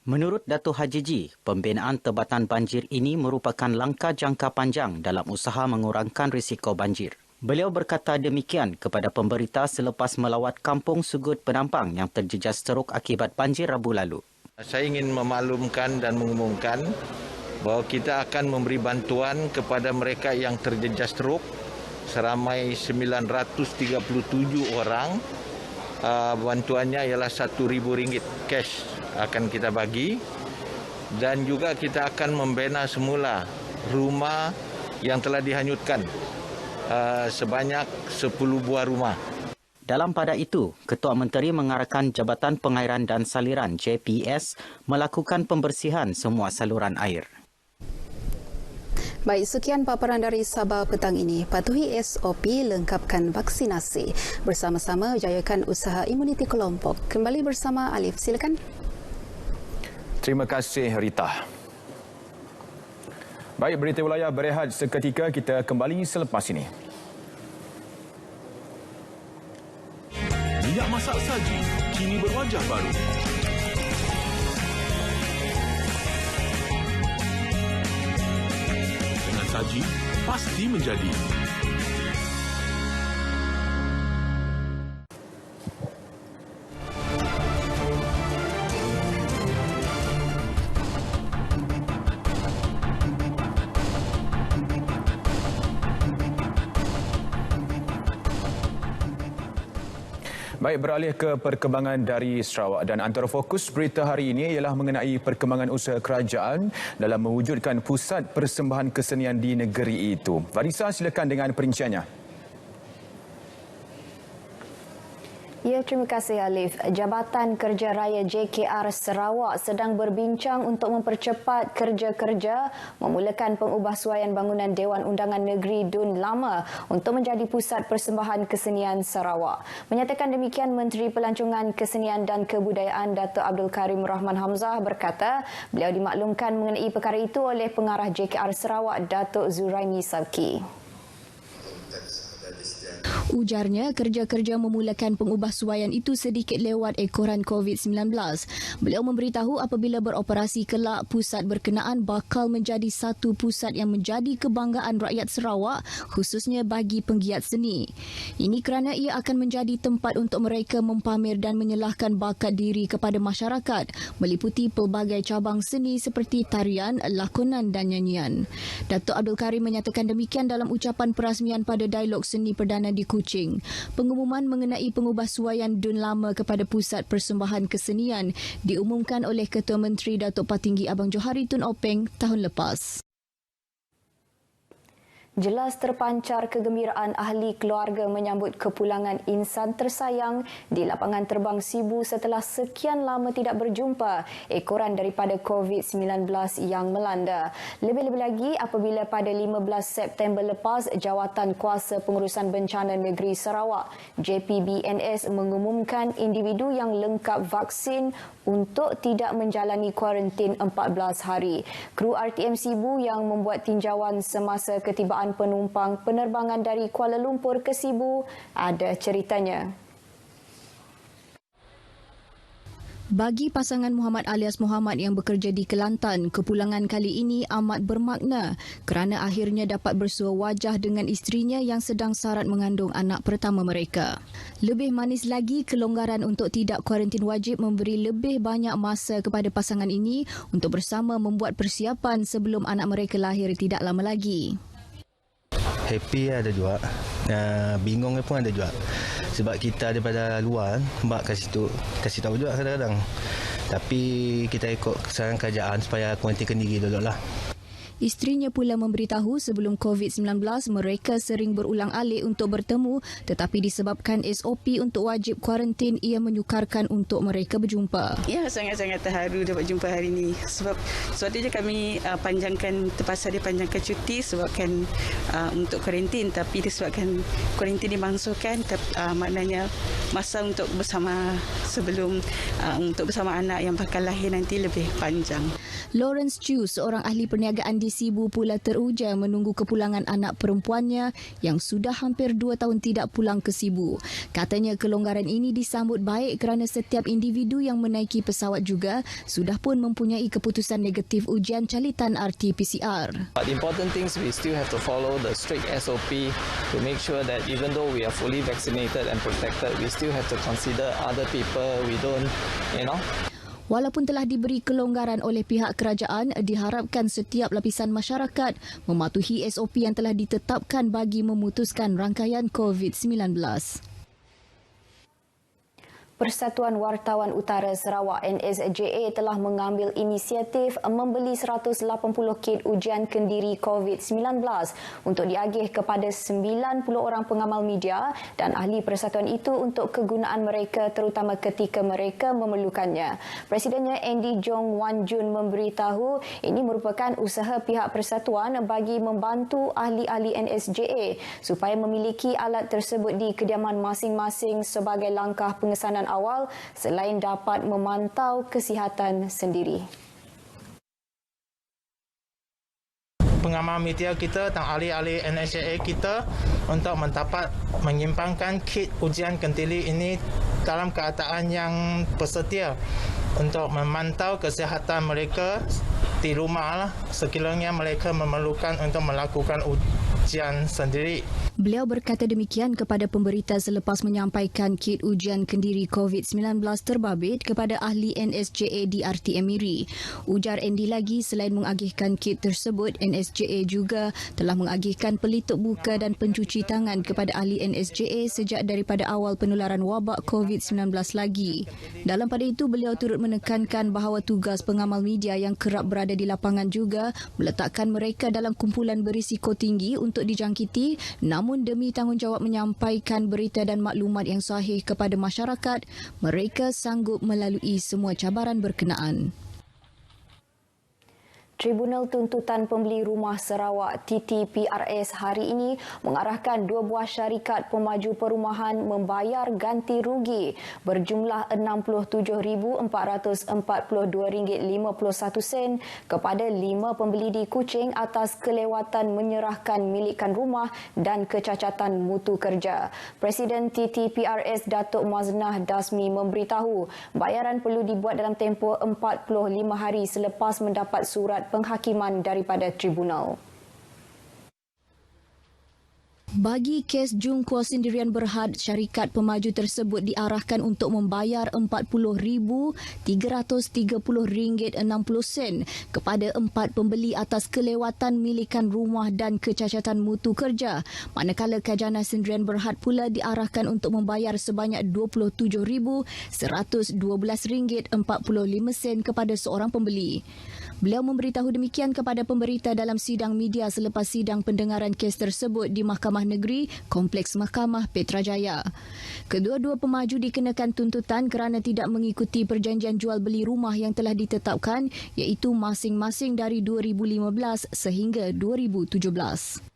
Menurut Datuk Haji G, pembinaan tebatan banjir ini merupakan langkah jangka panjang dalam usaha mengurangkan risiko banjir. Beliau berkata demikian kepada pemberita selepas melawat Kampung Sugut Penampang yang terjejas teruk akibat banjir Rabu lalu. Saya ingin memaklumkan dan mengumumkan bahawa kita akan memberi bantuan kepada mereka yang terjejas teruk seramai 937 orang. Bantuannya ialah RM1,000 cash akan kita bagi dan juga kita akan membina semula rumah yang telah dihanyutkan. Sebanyak 10 buah rumah. Dalam pada itu, Ketua Menteri mengarahkan Jabatan Pengairan dan Saliran JPS melakukan pembersihan semua saluran air. Baik, sekian paparan dari Sabah petang ini. Patuhi SOP, lengkapkan vaksinasi. Bersama-sama jayakan usaha imuniti kelompok. Kembali bersama Alif, silakan. Terima kasih Rita. Baik, berita wilayah berehat seketika, kita kembali selepas ini. Minyak masak saji kini berwajah baru. Dengan saji pasti menjadi. Baik, beralih ke perkembangan dari Sarawak dan antara fokus berita hari ini ialah mengenai perkembangan usaha kerajaan dalam mewujudkan pusat persembahan kesenian di negeri itu. Vanessa, silakan dengan perinciannya. Ya, terima kasih Alif. Jabatan Kerja Raya JKR Sarawak sedang berbincang untuk mempercepat kerja-kerja memulakan pengubahsuaian bangunan Dewan Undangan Negeri Dun Lama untuk menjadi pusat persembahan kesenian Sarawak. Menyatakan demikian Menteri Pelancongan Kesenian dan Kebudayaan Datuk Abdul Karim Rahman Hamzah berkata beliau dimaklumkan mengenai perkara itu oleh pengarah JKR Sarawak Datuk Zuraimi Sabki. Ujarnya, kerja-kerja memulakan pengubahsuaian itu sedikit lewat ekoran COVID-19. Beliau memberitahu apabila beroperasi kelak, pusat berkenaan bakal menjadi satu pusat yang menjadi kebanggaan rakyat Sarawak, khususnya bagi penggiat seni. Ini kerana ia akan menjadi tempat untuk mereka mempamer dan menyelahkan bakat diri kepada masyarakat, meliputi pelbagai cabang seni seperti tarian, lakonan dan nyanyian. Datuk Abdul Karim menyatakan demikian dalam ucapan perasmian pada dialog seni perdana di Kuching. Pengumuman mengenai pengubahsuaian Dun Lama kepada Pusat Persembahan Kesenian diumumkan oleh Ketua Menteri Datuk Patinggi Abang Johari Tun Openg tahun lepas. Jelas terpancar kegembiraan ahli keluarga menyambut kepulangan insan tersayang di lapangan terbang Sibu setelah sekian lama tidak berjumpa ekoran daripada COVID-19 yang melanda. Lebih-lebih lagi apabila pada 15 September lepas Jawatan Kuasa Pengurusan Bencana Negeri Sarawak JPBNS mengumumkan individu yang lengkap vaksin untuk tidak menjalani kuarantin 14 hari. Kru RTM Sibu yang membuat tinjauan semasa ketibaan penumpang penerbangan dari Kuala Lumpur ke Sibu ada ceritanya. Bagi pasangan Muhammad alias Muhammad yang bekerja di Kelantan, kepulangan kali ini amat bermakna kerana akhirnya dapat bersua wajah dengan isterinya yang sedang sarat mengandung anak pertama mereka. Lebih manis lagi, kelonggaran untuk tidak kuarantin wajib memberi lebih banyak masa kepada pasangan ini untuk bersama membuat persiapan sebelum anak mereka lahir tidak lama lagi. Happy ada juga, bingung pun ada juga. Sebab kita daripada luar, mak kasih tahu juga kadang-kadang. Tapi kita ikut kesaran kerajaan supaya kuarantin diri dulu lah. Isterinya pula memberitahu sebelum COVID-19 mereka sering berulang-alik untuk bertemu, tetapi disebabkan SOP untuk wajib kuarantin, ia menyukarkan untuk mereka berjumpa. Ya, sangat-sangat terharu dapat jumpa hari ini. Sebab dia kami terpaksa dipanjangkan cuti sebabkan untuk kuarantin, tapi disebabkan kuarantin dimangsungkan, maknanya masa untuk bersama sebelum untuk bersama anak yang bakal lahir nanti lebih panjang. Lawrence Chu, seorang ahli perniagaan di Sibu pula teruja menunggu kepulangan anak perempuannya yang sudah hampir 2 tahun tidak pulang ke Sibu. Katanya kelonggaran ini disambut baik kerana setiap individu yang menaiki pesawat juga sudah pun mempunyai keputusan negatif ujian calitan RT-PCR. But the important things we still have to follow the strict SOP to make sure that even though we are fully vaccinated and protected, we still have to consider other people. We don't, Walaupun telah diberi kelonggaran oleh pihak kerajaan, diharapkan setiap lapisan masyarakat mematuhi SOP yang telah ditetapkan bagi memutuskan rangkaian COVID-19. Persatuan Wartawan Utara Sarawak NSJA telah mengambil inisiatif membeli 180 kit ujian kendiri COVID-19 untuk diagih kepada 90 orang pengamal media dan ahli persatuan itu untuk kegunaan mereka terutama ketika mereka memerlukannya. Presidennya Andy Jong Wan Jun memberitahu ini merupakan usaha pihak persatuan bagi membantu ahli-ahli NSJA supaya memiliki alat tersebut di kediaman masing-masing sebagai langkah pengesanan awal selain dapat memantau kesihatan sendiri. Pengamal media kita dan ahli-ahli NSJA kita untuk mendapat menyimpangkan kit ujian kendiri ini dalam keadaan yang bersedia untuk memantau kesihatan mereka di rumah sekiranya mereka memerlukan untuk melakukan ujian sendiri. Beliau berkata demikian kepada pemberita selepas menyampaikan kit ujian kendiri COVID-19 terbabit kepada ahli NSJA di RTM Miri. Ujar Andy lagi, selain mengagihkan kit tersebut, NSJA juga telah mengagihkan pelitup buka dan pencuci tangan kepada ahli NSJA sejak daripada awal penularan wabak COVID-19 lagi. Dalam pada itu, beliau turut menekankan bahawa tugas pengamal media yang kerap berada di lapangan juga meletakkan mereka dalam kumpulan berisiko tinggi untuk dijangkiti, namun demi tanggungjawab menyampaikan berita dan maklumat yang sahih kepada masyarakat, mereka sanggup melalui semua cabaran berkenaan. Tribunal Tuntutan Pembeli Rumah Sarawak TTPRS hari ini mengarahkan dua buah syarikat pemaju perumahan membayar ganti rugi berjumlah RM64,442.51 kepada 5 pembeli di Kuching atas kelewatan menyerahkan milikan rumah dan kecacatan mutu kerja. Presiden TTPRS Datuk Maznah Dasmi memberitahu bayaran perlu dibuat dalam tempoh 45 hari selepas mendapat surat penghakiman daripada tribunal. Bagi kes jungkual sendirian berhad, syarikat pemaju tersebut diarahkan untuk membayar RM40,330.60 kepada 4 pembeli atas kelewatan milikan rumah dan kecacatan mutu kerja, manakala khazanah sendirian berhad pula diarahkan untuk membayar sebanyak RM27,112.45 kepada seorang pembeli. Beliau memberitahu demikian kepada pemberita dalam sidang media selepas sidang pendengaran kes tersebut di Mahkamah Negeri Kompleks Mahkamah Petrajaya. Kedua-dua pemaju dikenakan tuntutan kerana tidak mengikuti perjanjian jual beli rumah yang telah ditetapkan, iaitu masing-masing dari 2015 sehingga 2017.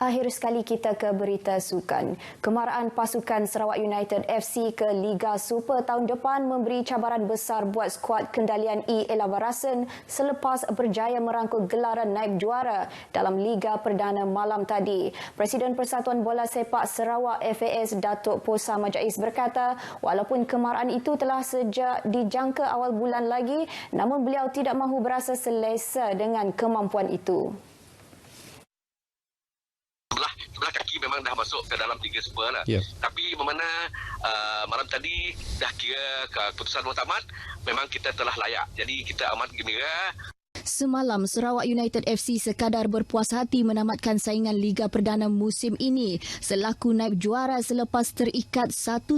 Akhir sekali kita ke berita sukan. Kemaraan pasukan Sarawak United FC ke Liga Super tahun depan memberi cabaran besar buat skuad kendalian E. Elabarasan selepas berjaya merangkul gelaran naib juara dalam Liga Perdana malam tadi. Presiden Persatuan Bola Sepak Sarawak FAS Datuk Posa Majais berkata, walaupun kemaraan itu telah sejak dijangka awal bulan lagi, namun beliau tidak mahu berasa selesa dengan kemampuan itu. Sebelah kaki memang dah masuk ke dalam Liga Super lah. Tapi bermakna malam tadi dah kira keputusan muktamad, memang kita telah layak. Jadi kita amat gembira. Semalam, Sarawak United FC sekadar berpuas hati menamatkan saingan Liga Perdana musim ini selaku naib juara selepas terikat 1-1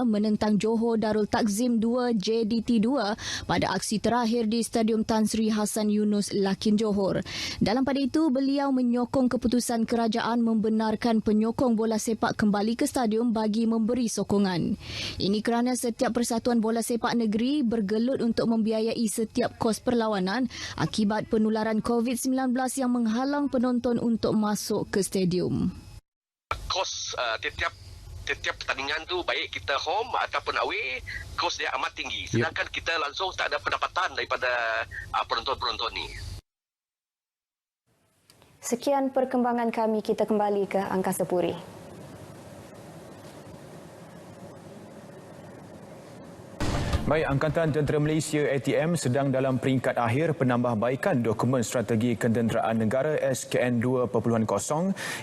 menentang Johor Darul Takzim 2 JDT2 pada aksi terakhir di Stadium Tan Sri Hassan Yunus, Lakin, Johor. Dalam pada itu, beliau menyokong keputusan kerajaan membenarkan penyokong bola sepak kembali ke stadium bagi memberi sokongan. Ini kerana setiap persatuan bola sepak negeri bergelut untuk membiayai setiap kos perlawanan akibat penularan COVID-19 yang menghalang penonton untuk masuk ke stadium. Kos setiap pertandingan tu, baik kita home ataupun away, kos dia amat tinggi. Sedangkan kita langsung tak ada pendapatan daripada penonton-penonton ni. Sekian perkembangan kami, kita kembali ke Angkasa Puri. Baik, Angkatan Tentera Malaysia ATM sedang dalam peringkat akhir penambahbaikan dokumen strategi kenderaan negara SKN 2.0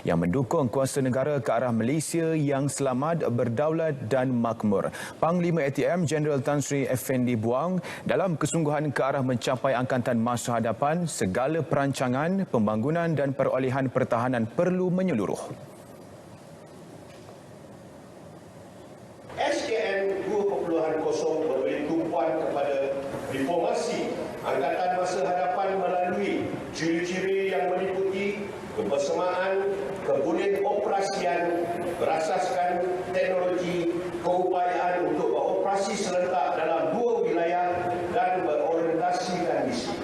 yang mendukung kuasa negara ke arah Malaysia yang selamat, berdaulat dan makmur. Panglima ATM Jeneral Tan Sri Effendi Buang dalam kesungguhan ke arah mencapai angkatan masa hadapan, segala perancangan, pembangunan dan perolehan pertahanan perlu menyeluruh. SKN 2.0 memberi tumpuan kepada reformasi angkatan masa hadapan melalui ciri-ciri yang meliputi kebersamaan, kebudayoperasian berasaskan teknologi, keupayaan untuk beroperasi serentak dalam dua wilayah dan berorientasikan misi.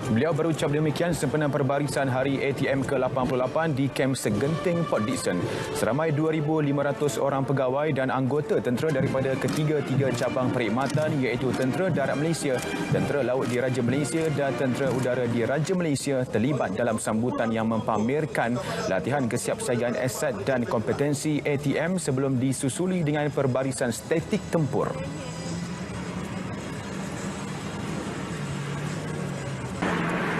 Beliau berucap demikian sempena perbarisan Hari ATM ke-88 di Kem Segenting, Port Dickson. Seramai 2,500 orang pegawai dan anggota tentera daripada ketiga-tiga cabang perkhidmatan iaitu Tentera Darat Malaysia, Tentera Laut Diraja Malaysia dan Tentera Udara Diraja Malaysia terlibat dalam sambutan yang mempamerkan latihan kesiapsiagaan aset dan kompetensi ATM sebelum disusuli dengan perbarisan statik tempur.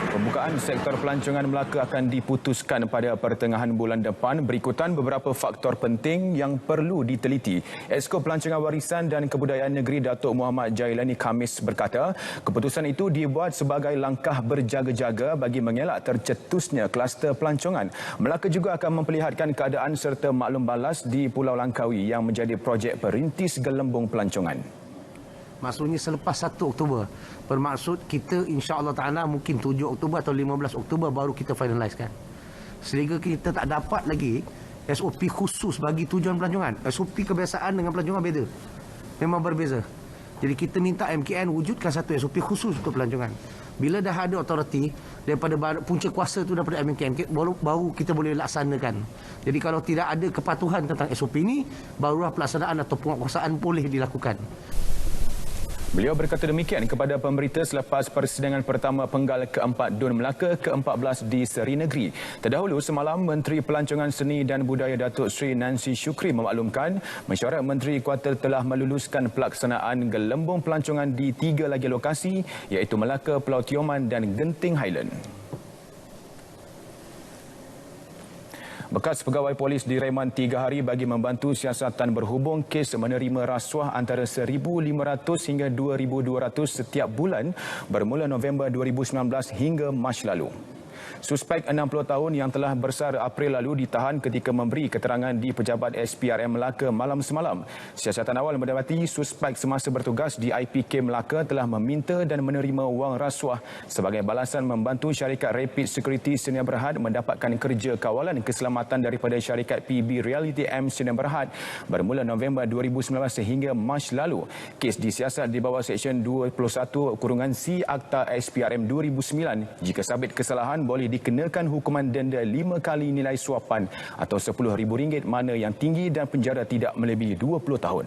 Pembukaan sektor pelancongan Melaka akan diputuskan pada pertengahan bulan depan berikutan beberapa faktor penting yang perlu diteliti. Esko Pelancongan Warisan dan Kebudayaan Negeri Datuk Muhammad Jailani Khamis berkata, keputusan itu dibuat sebagai langkah berjaga-jaga bagi mengelak tercetusnya kluster pelancongan. Melaka juga akan memperlihatkan keadaan serta maklum balas di Pulau Langkawi yang menjadi projek perintis gelembung pelancongan. Maksudnya selepas 1 Oktober. Bermaksud kita insya-Allah Ta'ala mungkin 7 Oktober atau 15 Oktober baru kita finalisekan. Sehingga kita tak dapat lagi SOP khusus bagi tujuan pelancongan. SOP kebiasaan dengan pelancongan beza. Memang berbeza. Jadi kita minta MKN wujudkan satu SOP khusus untuk pelancongan. Bila dah ada authority daripada punca kuasa tu daripada MKN, baru kita boleh laksanakan. Jadi kalau tidak ada kepatuhan tentang SOP ini, barulah pelaksanaan atau penguasaan boleh dilakukan. Beliau berkata demikian kepada pemberita selepas persidangan pertama penggal ke-4 Dun Melaka ke-14 di Seri Negeri. Terdahulu semalam, Menteri Pelancongan Seni dan Budaya Datuk Seri Nancy Shukri memaklumkan mesyuarat Menteri Kuartal telah meluluskan pelaksanaan gelembung pelancongan di 3 lagi lokasi iaitu Melaka, Pulau Tioman dan Genting Highland. Bekas pegawai polis direman 3 hari bagi membantu siasatan berhubung kes menerima rasuah antara 1,500 hingga 2,200 setiap bulan bermula November 2019 hingga Mac lalu. Suspek 60 tahun yang telah bersara April lalu ditahan ketika memberi keterangan di pejabat SPRM Melaka malam semalam. Siasatan awal mendapati suspek semasa bertugas di IPK Melaka telah meminta dan menerima wang rasuah sebagai balasan membantu syarikat Rapid Security Sdn Bhd mendapatkan kerja kawalan keselamatan daripada syarikat PB Reality M Sdn Bhd bermula November 2019 sehingga Mac lalu. Kes disiasat di bawah Seksyen 21(C Akta SPRM 2009. Jika sabit kesalahan, boleh dikenakan hukuman denda 5 kali nilai suapan atau RM10,000 mana yang tinggi dan penjara tidak melebihi 20 tahun.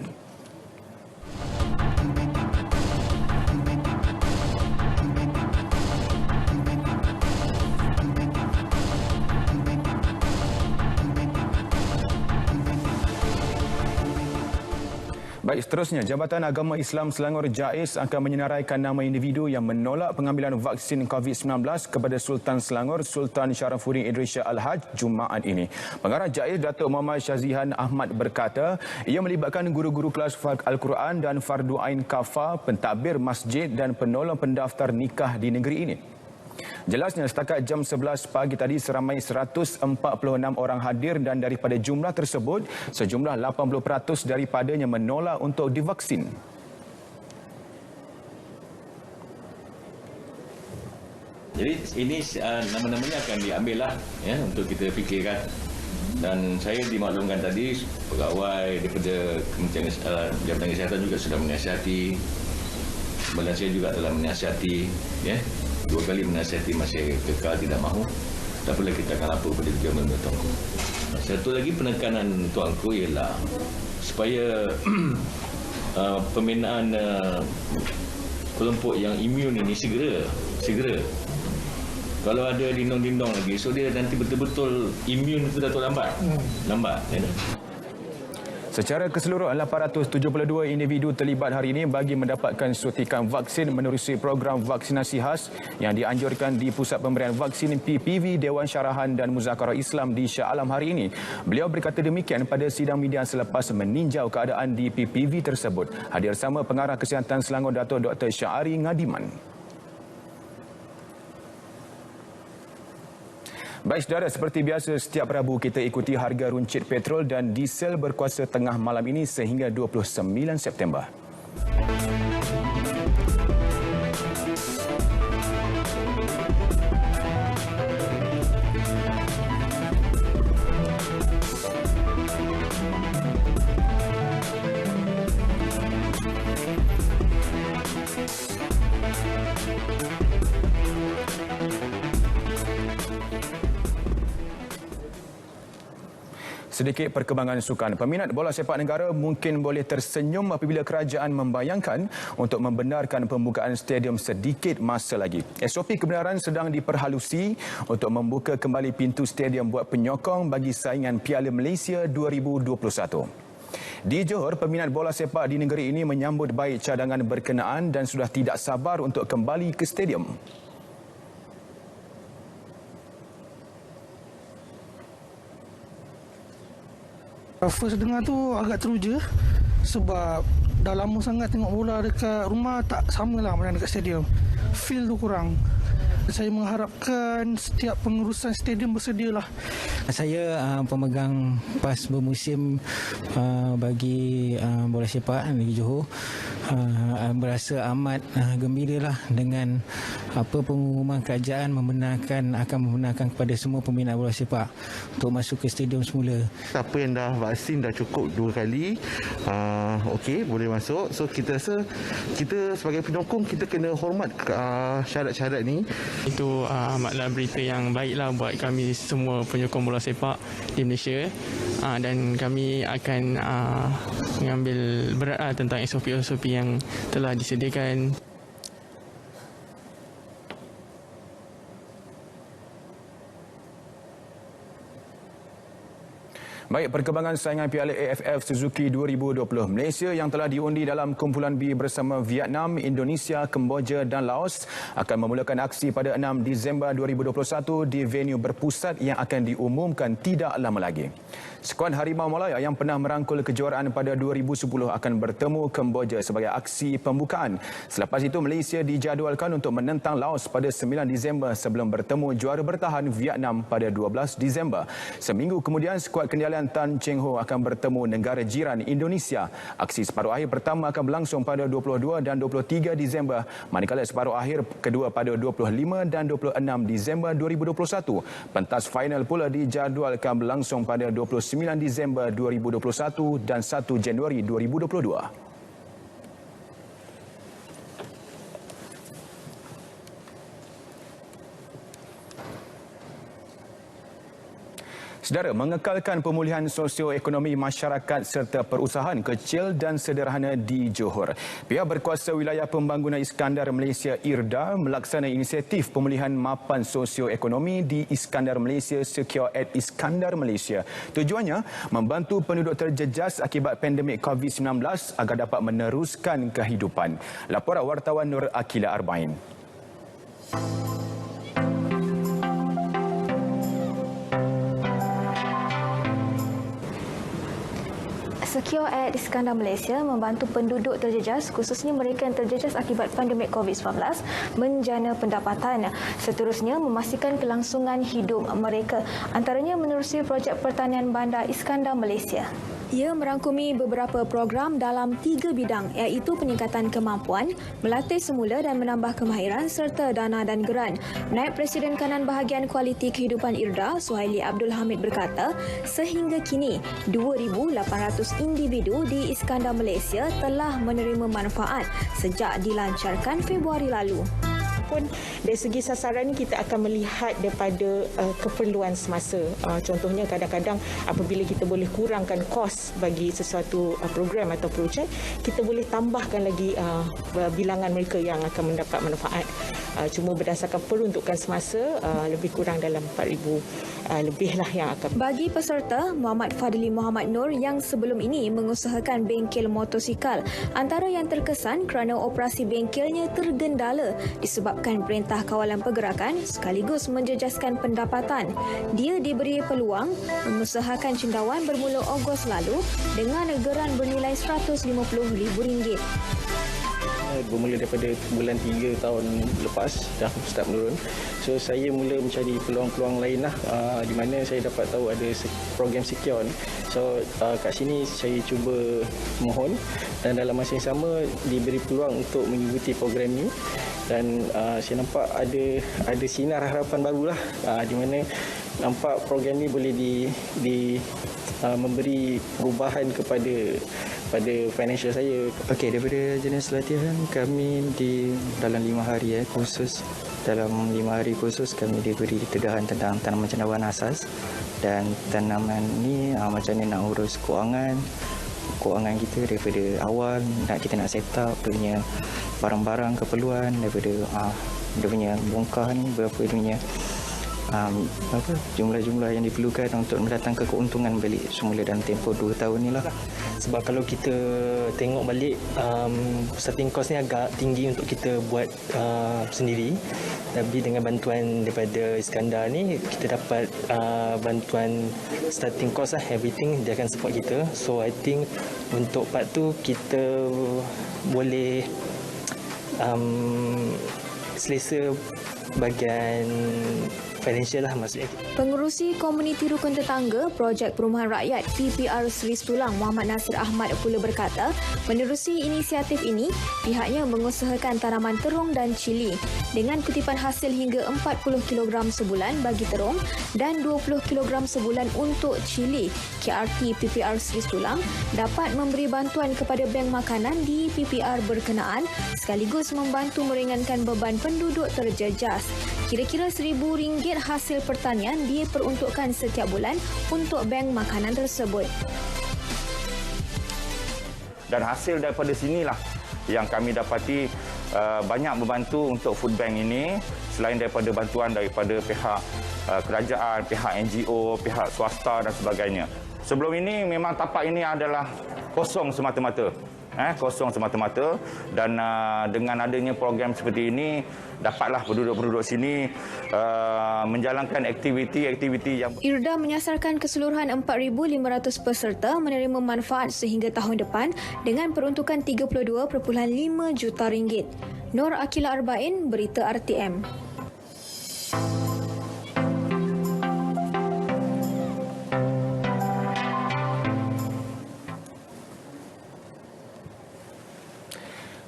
Baik, seterusnya, Jabatan Agama Islam Selangor JAIS akan menyenaraikan nama individu yang menolak pengambilan vaksin COVID-19 kepada Sultan Selangor, Sultan Sharafuddin Idris Shah Al-Haj, Jumaat ini. Pengarah JAIS, Datuk Muhammad Syazihan Ahmad berkata, ia melibatkan guru-guru kelas Al-Quran dan Fardu Ain Kafa, pentadbir masjid dan penolong pendaftar nikah di negeri ini. Jelasnya, setakat jam 11 pagi tadi seramai 146 orang hadir dan daripada jumlah tersebut, sejumlah 80% daripadanya menolak untuk divaksin. Jadi ini nama-namanya akan diambil lah ya, untuk kita fikirkan. Dan saya dimaklumkan tadi, pegawai daripada Kementerian Jabatan Kesihatan juga sudah menasihati. Badan saya juga telah menasihati, ya. 2 kali menasihati masih kekal tidak mahu. Tak apalah, kita akan lapor kepada Jaman Tuanku. Satu lagi penekanan Tuanku ialah supaya pembinaan kelompok yang imun ini segera. Kalau ada dindong-dindong lagi, so dia nanti betul-betul imun itu dah lambat. Ya. Secara keseluruhan, 872 individu terlibat hari ini bagi mendapatkan suntikan vaksin menerusi program vaksinasi khas yang dianjurkan di Pusat Pemberian Vaksin PPV Dewan Syarahan dan Muzakarah Islam di Shah Alam hari ini. Beliau berkata demikian pada sidang media selepas meninjau keadaan di PPV tersebut. Hadir sama Pengarah Kesihatan Selangor Datuk Dr. Syahari Ngadiman. Baik saudara, seperti biasa setiap Rabu kita ikuti harga runcit petrol dan diesel berkuasa tengah malam ini sehingga 29 September. Sedikit perkembangan sukan. Peminat bola sepak negara mungkin boleh tersenyum apabila kerajaan membayangkan untuk membenarkan pembukaan stadium sedikit masa lagi. SOP kebenaran sedang diperhalusi untuk membuka kembali pintu stadium buat penyokong bagi saingan Piala Malaysia 2021. Di Johor, peminat bola sepak di negeri ini menyambut baik cadangan berkenaan dan sudah tidak sabar untuk kembali ke stadium. First dengar tu agak teruja sebab dah lama sangat tengok bola dekat rumah, tak samalah macam dekat stadium. Feel tu kurang. Saya mengharapkan setiap pengurusan stadium bersedialah. Saya pemegang pas bermusim bagi bola sepak di Johor. Berasa amat gembiralah dengan apa pengumuman kerajaan akan membenarkan kepada semua peminat bola sepak untuk masuk ke stadium semula. Siapa yang dah vaksin dah cukup 2 kali, okey, boleh masuk. So kita rasa kita sebagai penyokong kita kena hormat syarat-syarat ni. Itu makna berita yang baiklah buat kami semua penyokong bola sepak di Malaysia, dan kami akan mengambil berat tentang SOP-SOP yang telah disediakan. Baik, perkembangan saingan Piala AFF Suzuki 2020. Malaysia yang telah diundi dalam kumpulan B bersama Vietnam, Indonesia, Kemboja dan Laos akan memulakan aksi pada 6 Disember 2021 di venue berpusat yang akan diumumkan tidak lama lagi. Skuad Harimau Malaya yang pernah merangkul kejuaraan pada 2010 akan bertemu Kemboja sebagai aksi pembukaan. Selepas itu, Malaysia dijadualkan untuk menentang Laos pada 9 Disember sebelum bertemu juara bertahan Vietnam pada 12 Disember. Seminggu kemudian, skuad kendialan Tan Cheng Ho akan bertemu negara jiran Indonesia. Aksi separuh akhir pertama akan berlangsung pada 22 dan 23 Disember, manakala separuh akhir kedua pada 25 dan 26 Disember 2021. Pentas final pula dijadualkan berlangsung pada 29 Disember 2021 dan 1 Januari 2022. Saudara, mengekalkan pemulihan sosioekonomi masyarakat serta perusahaan kecil dan sederhana di Johor. Pihak berkuasa wilayah pembangunan Iskandar Malaysia IRDA melaksana inisiatif pemulihan mapan sosioekonomi di Iskandar Malaysia Secure at Iskandar Malaysia. Tujuannya membantu penduduk terjejas akibat pandemik COVID-19 agar dapat meneruskan kehidupan. Laporan wartawan Nur Akila Arbain. Secure at Iskandar Malaysia membantu penduduk terjejas, khususnya mereka yang terjejas akibat pandemik COVID-19, menjana pendapatan. Seterusnya, memastikan kelangsungan hidup mereka, antaranya menerusi projek pertanian bandar Iskandar Malaysia. Ia merangkumi beberapa program dalam 3 bidang, iaitu peningkatan kemampuan, melatih semula dan menambah kemahiran serta dana dan geran. Naib Presiden Kanan Bahagian Kualiti Kehidupan IRDA, Suhaili Abdul Hamid berkata, sehingga kini 2,800 individu di Iskandar Malaysia telah menerima manfaat sejak dilancarkan Februari lalu. Pun dari segi sasaran kita akan melihat daripada keperluan semasa. Contohnya kadang-kadang apabila kita boleh kurangkan kos bagi sesuatu program atau projek, kita boleh tambahkan lagi bilangan mereka yang akan mendapat manfaat. Cuma berdasarkan peruntukan semasa, lebih kurang dalam 4,000 lebih lah yang akan. Bagi peserta, Muhammad Fadli Muhammad Nur yang sebelum ini mengusahakan bengkel motosikal, antara yang terkesan kerana operasi bengkelnya tergendala disebabkan Perintah Kawalan Pergerakan sekaligus menjejaskan pendapatan. Dia diberi peluang mengusahakan cendawan bermula Ogos lalu dengan geran bernilai RM150,000. Bermula daripada bulan 3 tahun lepas dah start menurun. So saya mula mencari peluang-peluang lain lah, di mana saya dapat tahu ada program Secure ni. So kat sini saya cuba mohon dan dalam masa yang sama diberi peluang untuk mengikuti program ni, dan saya nampak ada sinar harapan barulah, di mana nampak program ni boleh memberi perubahan kepada financial saya. Okey, daripada jenis latihan kami dalam 5 hari kursus. Dalam 5 hari kursus kami diberi dedahan tentang tanaman cendawan asas, dan tanaman ni macam ni nak urus kewangan kita daripada awal, kita nak set up punya barang-barang keperluan daripada dia punya bongkah ni, berapa dia punya jumlah-jumlah yang diperlukan untuk mendatangkan keuntungan balik semula dalam tempoh 2 tahun ni lah. Sebab kalau kita tengok balik, starting cost ni agak tinggi untuk kita buat sendiri. Tapi dengan bantuan daripada Iskandar ni, kita dapat bantuan starting cost lah, everything dia akan support kita. So I think untuk part tu kita boleh selesa bahagian financial lah maksudnya. Pengerusi Komuniti Rukun Tetangga Projek Perumahan Rakyat PPR Seri Setulang Muhammad Nasir Ahmad pula berkata, menerusi inisiatif ini, pihaknya mengusahakan tanaman terung dan cili dengan kutipan hasil hingga 40 kg sebulan bagi terung dan 20 kg sebulan untuk cili. KRT PPR Seri Setulang dapat memberi bantuan kepada bank makanan di PPR berkenaan sekaligus membantu meringankan beban penduduk terjejas. Kira-kira RM1,000 hasil pertanian diperuntukkan setiap bulan untuk bank makanan tersebut. Dan hasil daripada sinilah yang kami dapati banyak membantu untuk food bank ini, selain daripada bantuan daripada pihak kerajaan, pihak NGO, pihak swasta dan sebagainya. Sebelum ini memang tapak ini adalah kosong semata-mata. Kosong semata-mata, dan dengan adanya program seperti ini dapatlah penduduk-penduduk sini menjalankan aktiviti-aktiviti yang... IRDA menyasarkan keseluruhan 4,500 peserta menerima manfaat sehingga tahun depan dengan peruntukan RM32.5 juta. Nur Akila Arba'in, Berita RTM.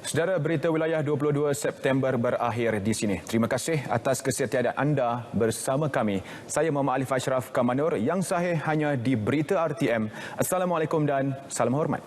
Saudara, berita wilayah 22 September berakhir di sini. Terima kasih atas kesetiaan anda bersama kami. Saya Muhammad Alif Ashraf Kamanur, yang sahih hanya di Berita RTM. Assalamualaikum dan salam hormat.